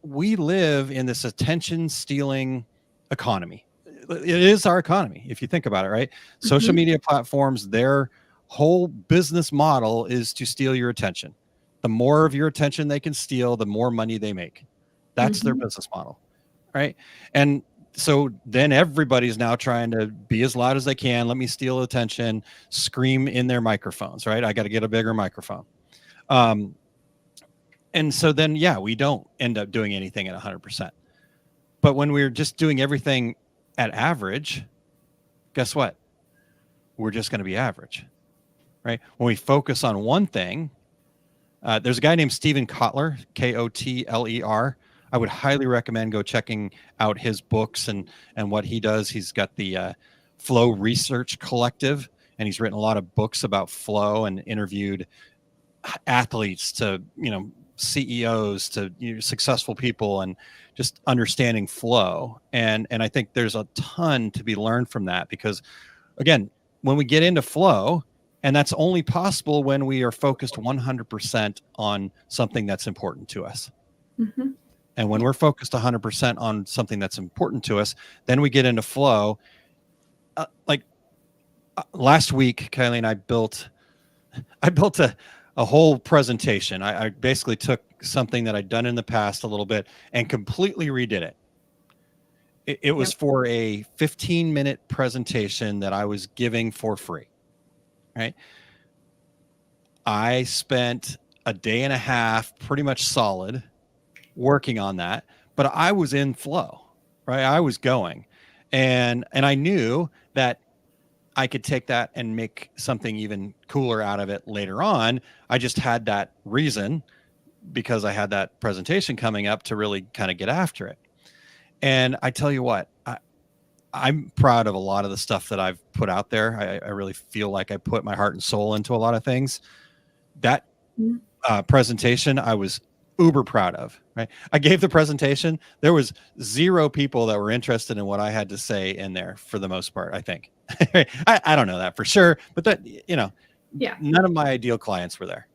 we live in this attention stealing economy. It is our economy, if you think about it, right? Social media platforms, their whole business model is to steal your attention. The more of your attention they can steal, the more money they make. That's their business model, right? And so then everybody's now trying to be as loud as they can. Let me steal attention, scream in their microphones, right? I got to get a bigger microphone. And so then, we don't end up doing anything at 100%. But when we're just doing everything at average, guess what? We're just going to be average, right? When we focus on one thing, there's a guy named Stephen Kotler, Kotler. I would highly recommend go checking out his books and what he does. He's got the Flow Research Collective, and he's written a lot of books about flow and interviewed athletes to, CEOs to successful people, and just understanding flow. And I think there's a ton to be learned from that, because again, when we get into flow, and that's only possible when we are focused 100% on something that's important to us. And when we're focused 100% on something that's important to us, then we get into flow. Last week, Kylene, I built a whole presentation. I basically took something that I'd done in the past a little bit and completely redid it. It was for a 15-minute presentation that I was giving for free, right? I spent a day and a half pretty much solid working on that, but I was in flow, right? I was going, and I knew that I could take that and make something even cooler out of it later on. I just had that reason because I had that presentation coming up to really kind of get after it. And I tell you what, I'm proud of a lot of the stuff that I've put out there. I really feel like I put my heart and soul into a lot of things. That presentation, I was uber proud of, right? I gave the presentation. There was 0 people that were interested in what I had to say in there for the most part, I think. I don't know that for sure, but that, none of my ideal clients were there.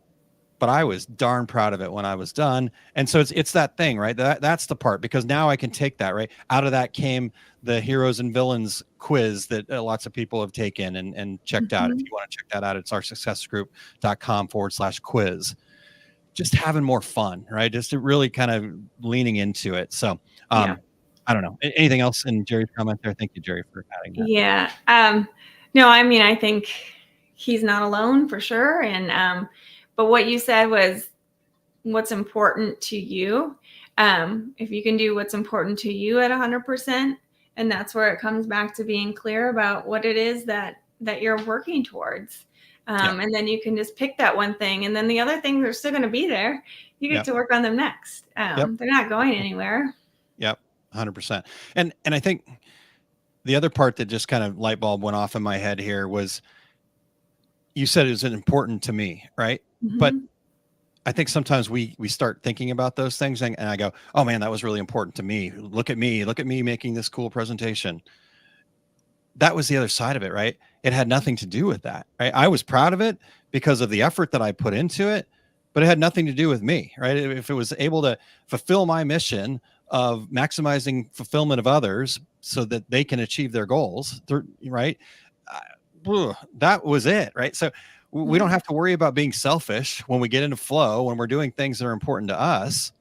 But I was darn proud of it when I was done. And so it's that thing, right? That's the part, because now I can take that, right? Out of that came the heroes and villains quiz that lots of people have taken and checked out. If you want to check that out, it's oursuccessgroup.com/quiz. Just having more fun, right? Just really kind of leaning into it. So I don't know. Anything else in Jerry's comment there? Thank you, Jerry, for adding that. Yeah. No, I mean, I think he's not alone for sure. And but what you said was what's important to you. If you can do what's important to you at 100%, and that's where it comes back to being clear about what it is that you're working towards. And then you can just pick that one thing, and then the other things are still going to be there. You get to work on them next. They're not going anywhere. Yep, 100%. And I think the other part that just kind of light bulb went off in my head here was, you said it was important to me, right? But I think sometimes we start thinking about those things and I go, oh man, that was really important to me. Look at me making this cool presentation. That was the other side of it, right? It had nothing to do with that, right? I was proud of it because of the effort that I put into it, but it had nothing to do with me, right? If it was able to fulfill my mission of maximizing fulfillment of others so that they can achieve their goals, right? That was it, right? So we don't have to worry about being selfish when we get into flow, when we're doing things that are important to us.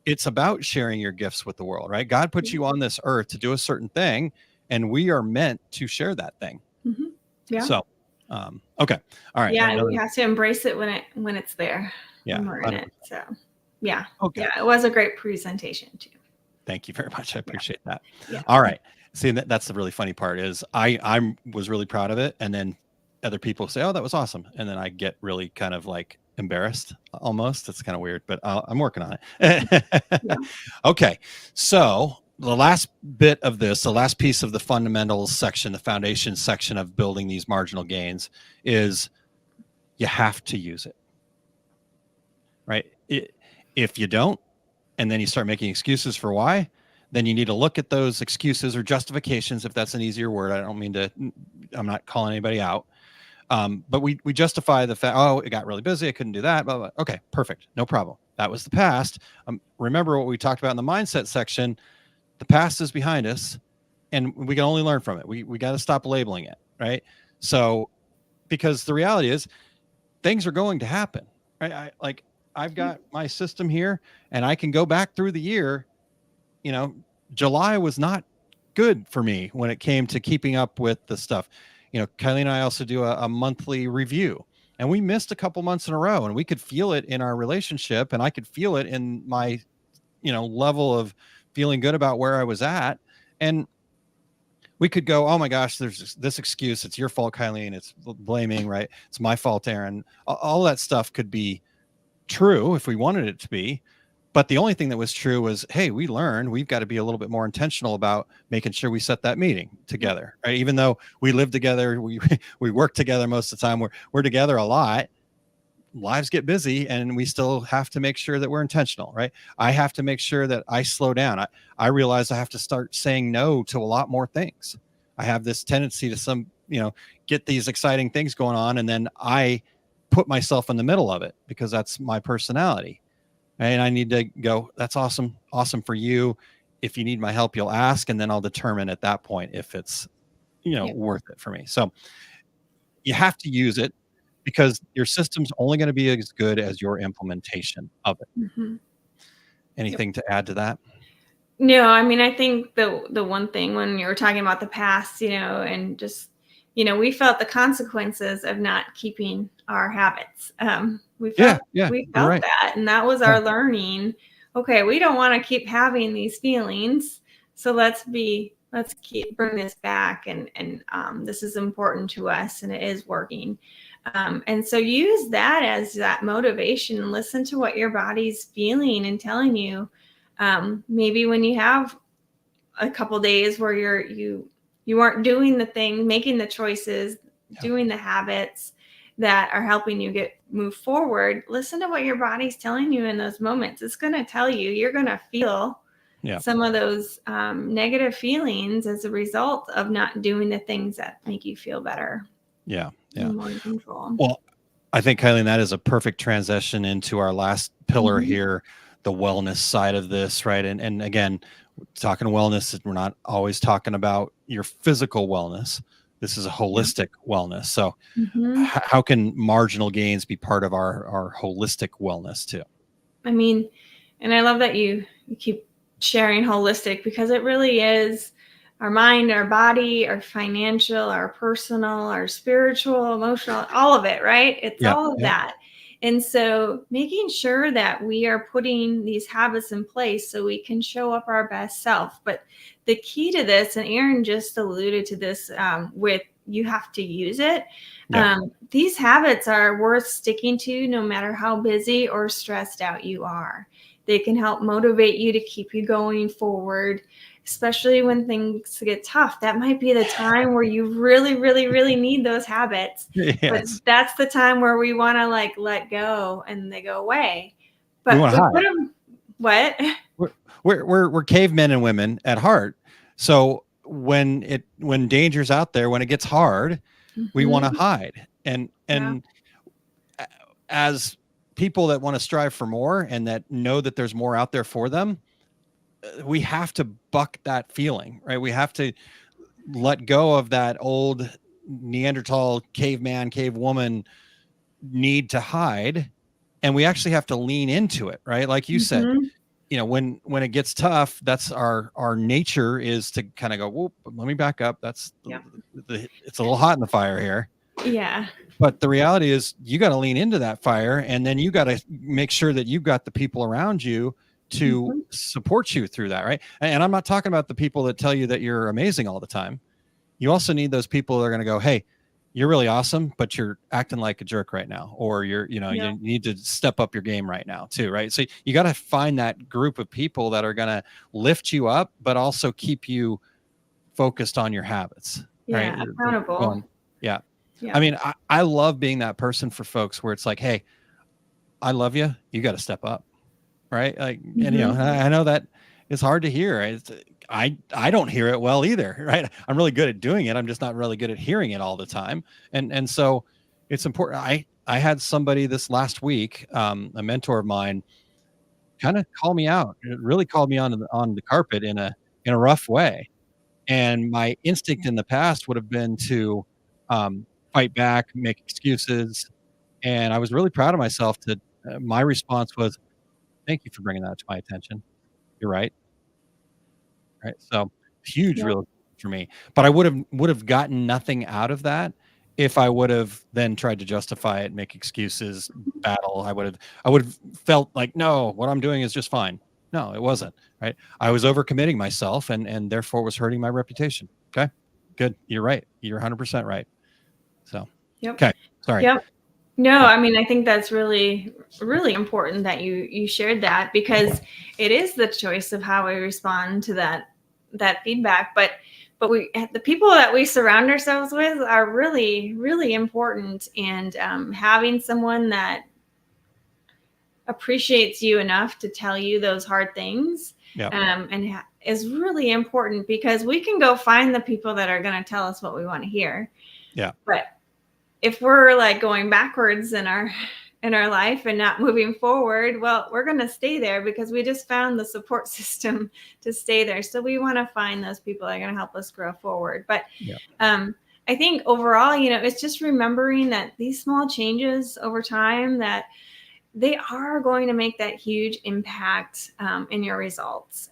It's about sharing your gifts with the world, right? God put you on this earth to do a certain thing, and we are meant to share that thing. Yeah. So, okay. All right. Yeah. We have to embrace it when it's there. Yeah. When we're in it. So yeah. Okay. Yeah. It was a great presentation too. Thank you very much. I appreciate that. Yeah. All right. See, that's the really funny part is I was really proud of it. And then other people say, oh, that was awesome. And then I get really kind of like embarrassed almost. It's kind of weird, but I'm working on it. Okay. So the last bit of this, the last piece of the fundamentals section, the foundation section of building these marginal gains is you have to use it, right? If you don't, and then you start making excuses for why, then you need to look at those excuses or justifications, if that's an easier word. I don't mean to, I'm not calling anybody out. But we justify the fact, oh, it got really busy, I couldn't do that, blah, blah. Okay, perfect, no problem. That was the past. Remember what we talked about in the mindset section. The past is behind us, and we can only learn from it. We got to stop labeling it, right? So, because the reality is, things are going to happen, right? I've got my system here, and I can go back through the year. July was not good for me when it came to keeping up with the stuff. Kylene and I also do a monthly review, and we missed a couple months in a row, and we could feel it in our relationship, and I could feel it in my, level of feeling good about where I was at. And we could go, oh my gosh, there's this excuse. It's your fault, Kylene. It's blaming, right? It's my fault, Aaron. All that stuff could be true if we wanted it to be. But the only thing that was true was, hey, we learned we've got to be a little bit more intentional about making sure we set that meeting together, right? Even though we live together, we work together most of the time, we're together a lot. Lives get busy, and we still have to make sure that we're intentional, right? I have to make sure that I slow down. I realize I have to start saying no to a lot more things. I have this tendency to get these exciting things going on, and then I put myself in the middle of it because that's my personality. And I need to go, that's awesome. Awesome for you. If you need my help, you'll ask. And then I'll determine at that point if it's, worth it for me. So you have to use it because your system's only going to be as good as your implementation of it. Anything to add to that? No, I mean, I think the one thing when you were talking about the past, and just, we felt the consequences of not keeping our habits. We Yeah, felt yeah, we you're felt right. that, and that was Yeah, our learning. Okay, we don't want to keep having these feelings, so let's keep bring this back, and this is important to us, and it is working. And so use that as that motivation, and listen to what your body's feeling and telling you. Maybe when you have a couple days where you aren't doing the thing, making the choices, yeah, doing the habits that are helping you move forward, listen to what your body's telling you in those moments. It's going to tell you, you're going to feel yeah, some of those negative feelings as a result of not doing the things that make you feel better yeah, yeah. and more in control. Well, I think, Kylene, that is a perfect transition into our last pillar Mhm. here, the wellness side of this, right? And again, talking wellness, we're not always talking about your physical wellness. This is a Yeah. holistic wellness. So Mhm. how can marginal gains be part of our holistic wellness too? I mean, and I love that you keep sharing holistic, because it really is our mind, our body, our financial, our personal, our spiritual, emotional, all of it, right? It's Yeah, all of yeah, that. And so making sure that we are putting these habits in place so we can show up our best self. But the key to this, and Aaron just alluded to this, with you have to use it. yeah, These habits are worth sticking to no matter how busy or stressed out you are. They can help motivate you to keep you going forward, especially when things get tough. That might be the time where you really, really, really need those habits. But yes. that's the time where we want to like let go and they go away. We But want to we put hide. them, what? We're, we're cavemen and women at heart. So when danger's out there, when it gets hard, we want to Mhm. hide. And Yeah. as people that want to strive for more and that know that there's more out there for them, we have to buck that feeling, right? We have to let go of that old Neanderthal caveman, cavewoman need to hide. And we actually have to lean into it, right? Like you said, Mhm. when it gets tough, that's our nature is to kind of go, whoop, let me back up. That's Yeah. it's a little hot in the fire here. Yeah. But the reality is you got to lean into that fire, and then you got to make sure that you've got the people around you to Mhm. support you through that, right? And I'm not talking about the people that tell you that you're amazing all the time. You also need those people that are going to go, hey, you're really awesome, but you're acting like a jerk right now, or Yeah. you need to step up your game right now too, right? So you got to find that group of people that are going to lift you up, but also keep you focused on your habits, right? Yeah. Accountable. Going, yeah. I Yeah. mean, I love being that person for folks where it's like, hey, I love you. You got to step up, right? Like, and Mhm. I know that it's hard to hear. Right? I don't hear it well either, right? I'm really good at doing it. I'm just not really good at hearing it all the time. And so it's important. I had somebody this last week, a mentor of mine, kind of call me out. It really called me on the carpet in a rough way. And my instinct in the past would have been to fight back, make excuses, and I was really proud of myself to my response was, "Thank you for bringing that to my attention. You're right." Right? So, huge Yep. real for me. But I would have gotten nothing out of that if I would have then tried to justify it, make excuses, battle. I would have felt like, "No, what I'm doing is just fine." No, it wasn't, right? I was overcommitting myself and therefore was hurting my reputation. Okay? Good. You're right. You're 100% right. So, Yep. okay. Sorry. Yep. No, Yeah. I mean, I think that's really, really important that you shared that, because it is the choice of how we respond to that feedback. But the people that we surround ourselves with are really, really important. And having someone that appreciates you enough to tell you those hard things, Yeah. is really important, because we can go find the people that are going to tell us what we want to hear. Yeah. But if we're like going backwards in our life and not moving forward, well, we're going to stay there because we just found the support system to stay there. So we want to find those people that are going to help us grow forward. But Yeah. I think overall, it's just remembering that these small changes over time, that they are going to make that huge impact in your results.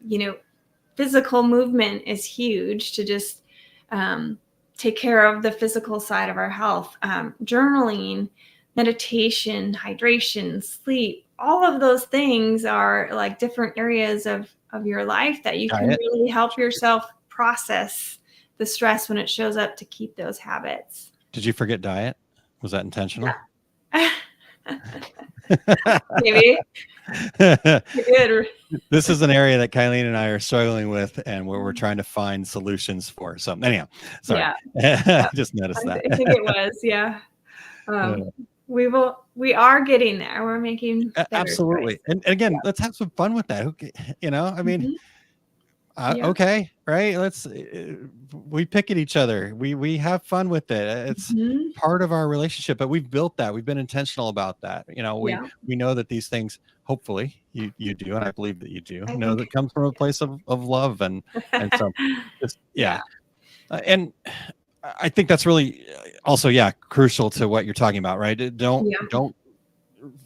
You know, physical movement is huge to just take care of the physical side of our health. Journaling, meditation, hydration, sleep, all of those things are like different areas of your life that you can Diet. really help yourself process the stress when it shows up to keep those habits. Did you forget diet? Was that intentional? Yeah. Maybe. Good. This is an area that Kylene and I are struggling with, and where we're trying to find solutions for. So anyhow, sorry. Yeah. Just noticed that. I think it was, yeah. We are getting there. We're making better absolutely. choices. And again, let's have some fun with that. I mean, okay, right? We pick at each other. We have fun with it. It's part of our relationship, but we've built that. We've been intentional about that. We know that these things, hopefully you do, and I believe that you do, know that comes from a place of love and so just, and I think that's really also, crucial to what you're talking about, right? Don't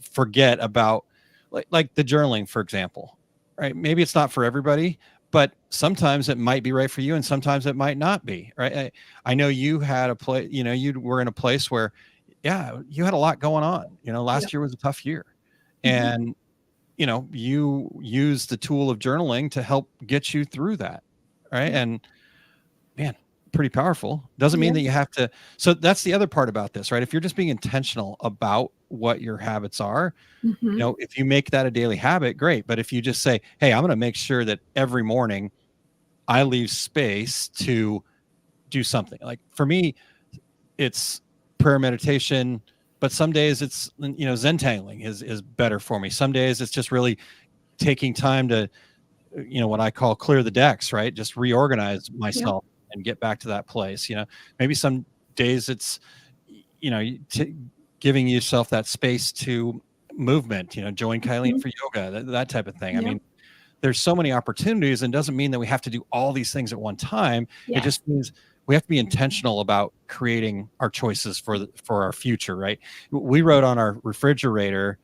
forget about like the journaling, for example, right? Maybe it's not for everybody, but sometimes it might be right for you, and sometimes it might not be, right? I know you had a place, you were in a place where, you had a lot going on. Last year was a tough year, and you used the tool of journaling to help get you through that, right? And man, pretty powerful. Doesn't mean that you have to. So that's the other part about this, right? If you're just being intentional about what your habits are, if you make that a daily habit, great. But if you just say, hey, I'm going to make sure that every morning I leave space to do something. Like for me, it's prayer, meditation, but some days it's, Zentangling is better for me. Some days it's just really taking time to, what I call clear the decks, right? Just reorganize myself and get back to that place. Maybe some days it's, giving yourself that space to movement, join Kylene for yoga, that type of thing. I mean, there's so many opportunities, and doesn't mean that we have to do all these things at one time. It just means we have to be intentional about creating our choices for our future, right? We wrote on our refrigerator,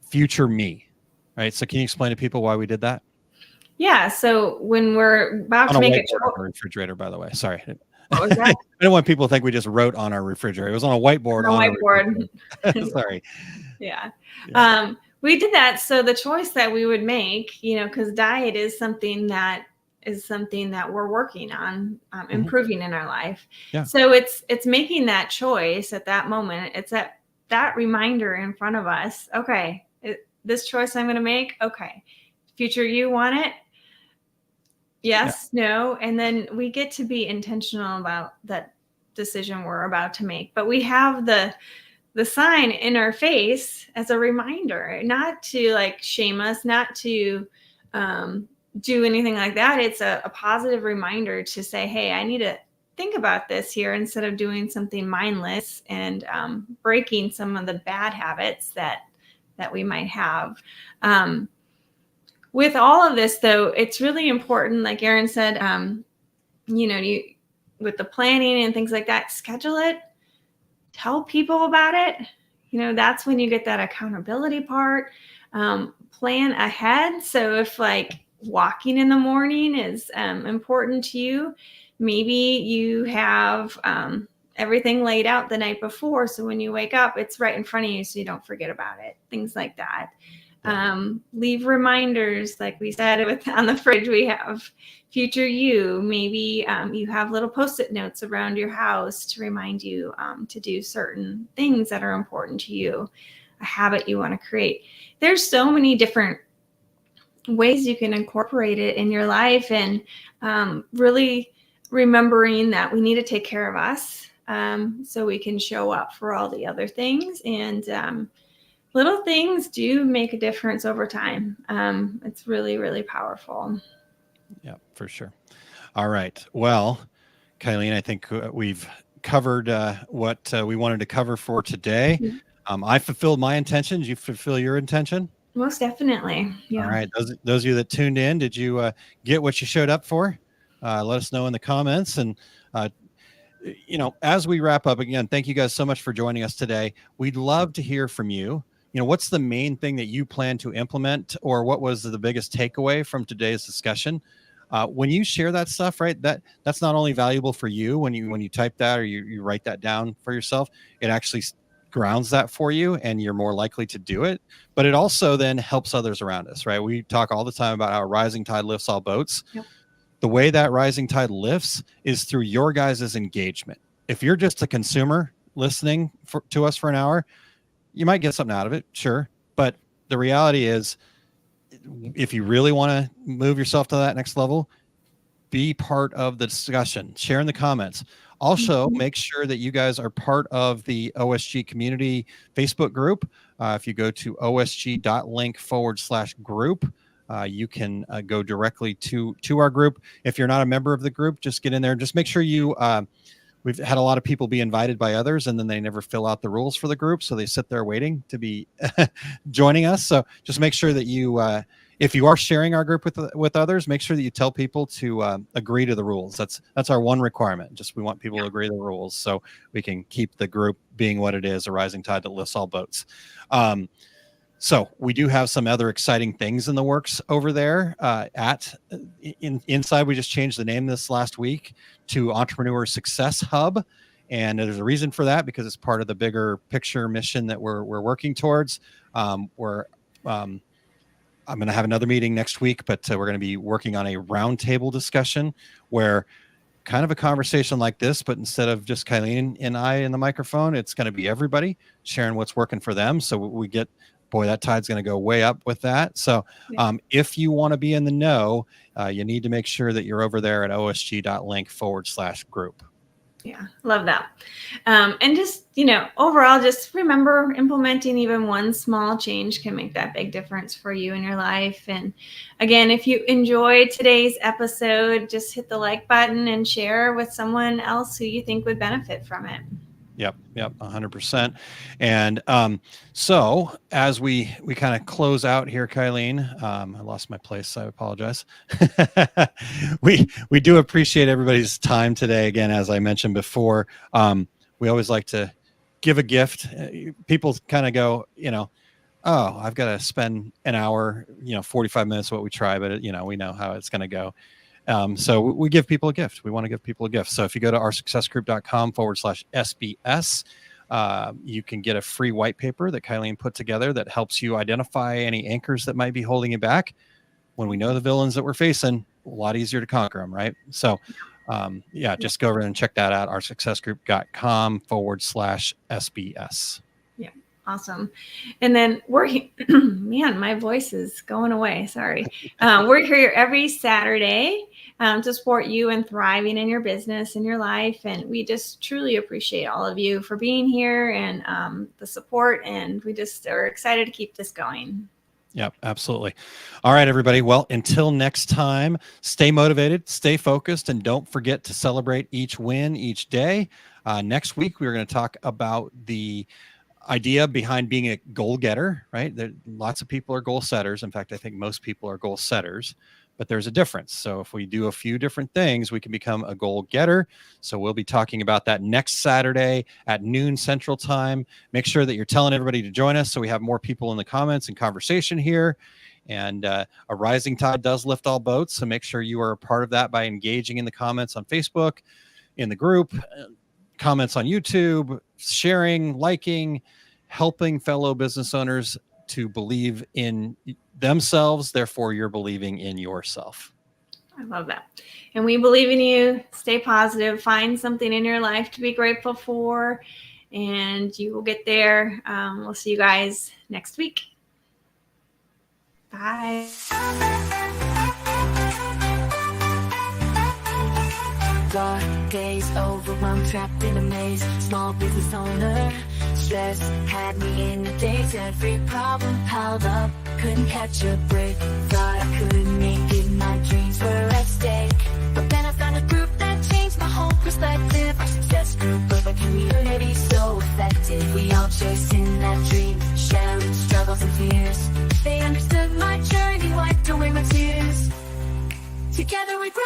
future me, right? So can you explain to people why we did that? Yeah. So when we're about to make a choice, on our refrigerator, by the way, sorry. What was that? I don't want people to think we just wrote on our refrigerator. It was on a whiteboard. Sorry. Yeah. We did that. So the choice that we would make, because diet is something that we're working on, improving in our life. Yeah. So it's making that choice at that moment. It's that reminder in front of us. Okay, this choice I'm going to make. Okay. Future you want it? Yes, no. And then we get to be intentional about that decision we're about to make. But we have the sign in our face as a reminder, not to like shame us, not to do anything like that. It's a positive reminder to say, hey, I need to think about this here instead of doing something mindless and breaking some of the bad habits that we might have. With all of this, though, it's really important, like Aaron said, with the planning and things like that, schedule it, tell people about it. That's when you get that accountability part. Plan ahead. So if like walking in the morning is important to you, maybe you have everything laid out the night before. So when you wake up, it's right in front of you so you don't forget about it. Things like that. Leave reminders, like we said, on the fridge, we have future you. Maybe you have little Post-it notes around your house to remind you to do certain things that are important to you, a habit you want to create. There's so many different ways you can incorporate it in your life, and really remembering that we need to take care of us so we can show up for all the other things. And little things do make a difference over time. It's really, really powerful. Yeah, for sure. All right. Well, Kylene, I think we've covered what we wanted to cover for today. I fulfilled my intentions. You fulfill your intention? Most definitely. Yeah. All right. Those of you that tuned in, did you get what you showed up for? Let us know in the comments. And as we wrap up, again, thank you guys so much for joining us today. We'd love to hear from you. What's the main thing that you plan to implement, or what was the biggest takeaway from today's discussion? When you share that stuff, right, that's not only valuable for you when you type that or you write that down for yourself, it actually grounds that for you and you're more likely to do it. But it also then helps others around us, right? We talk all the time about how rising tide lifts all boats. Yep. The way that rising tide lifts is through your guys' engagement. If you're just a consumer listening to us for an hour, you might get something out of it, sure. But the reality is, if you really want to move yourself to that next level, be part of the discussion, share in the comments. Also, make sure that you guys are part of the OSG community Facebook group. If you go to osg.link/group, you can go directly to our group. If you're not a member of the group, just get in there and just make sure you we've had a lot of people be invited by others and then they never fill out the rules for the group. So they sit there waiting to be joining us. So just make sure that you, if you are sharing our group with others, make sure that you tell people to agree to the rules. That's our one requirement. Just we want people to agree to the rules so we can keep the group being what it is, a rising tide that lifts all boats. So we do have some other exciting things in the works over there. Inside, we just changed the name this last week to Entrepreneur Success Hub. And there's a reason for that because it's part of the bigger picture mission that we're working towards. I'm going to have another meeting next week, but we're going to be working on a roundtable discussion where kind of a conversation like this, but instead of just Kylene and I in the microphone, it's going to be everybody sharing what's working for them. So we get, boy, that tide's going to go way up with that. So if you want to be in the know, you need to make sure that you're over there at osg.link/group. Yeah, love that. And just, overall, just remember implementing even one small change can make that big difference for you in your life. And again, if you enjoyed today's episode, just hit the like button and share with someone else who you think would benefit from it. Yep, 100%. And so as we kind of close out here, Kylene, I lost my place, so I apologize. We do appreciate everybody's time today. Again, as I mentioned before, we always like to give a gift. People kind of go, oh, I've got to spend an hour, 45 minutes, what we try, but we know how it's going to go. So we give people a gift. We want to give people a gift. So if you go to oursuccessgroup.com/SBS, you can get a free white paper that Kylene put together that helps you identify any anchors that might be holding you back. When we know the villains that we're facing, a lot easier to conquer them, right? So just go over and check that out, oursuccessgroup.com/SBS. Yeah. Awesome. And then man, my voice is going away. Sorry. We're here every Saturday to support you and thriving in your business and your life. And we just truly appreciate all of you for being here and the support. And we just are excited to keep this going. Yep, absolutely. All right, everybody. Well, until next time, stay motivated, stay focused, and don't forget to celebrate each win each day. Next week, we're going to talk about the idea behind being a goal getter, right? Lots of people are goal setters. In fact, I think most people are goal setters, but there's a difference. So if we do a few different things, we can become a goal getter. So we'll be talking about that next Saturday at noon Central Time. Make sure that you're telling everybody to join us so we have more people in the comments and conversation here. And a rising tide does lift all boats. So make sure you are a part of that by engaging in the comments on Facebook, in the group, comments on YouTube, sharing, liking, helping fellow business owners to believe in themselves. Therefore, you're believing in yourself. I love that. And we believe in you. Stay positive. Find something in your life to be grateful for, and you will get there. We'll see you guys next week. Bye. Dark days, overwhelmed, trapped in a maze. Small business owner, stress had me in a daze. Every problem piled up, couldn't catch a break. Thought I couldn't make it, my dreams were at stake. But then I found a group that changed my whole perspective. Our success group of a community so effective. We all chasing that dream, sharing struggles and fears. They understood my journey, wiped away my tears. Together we grow.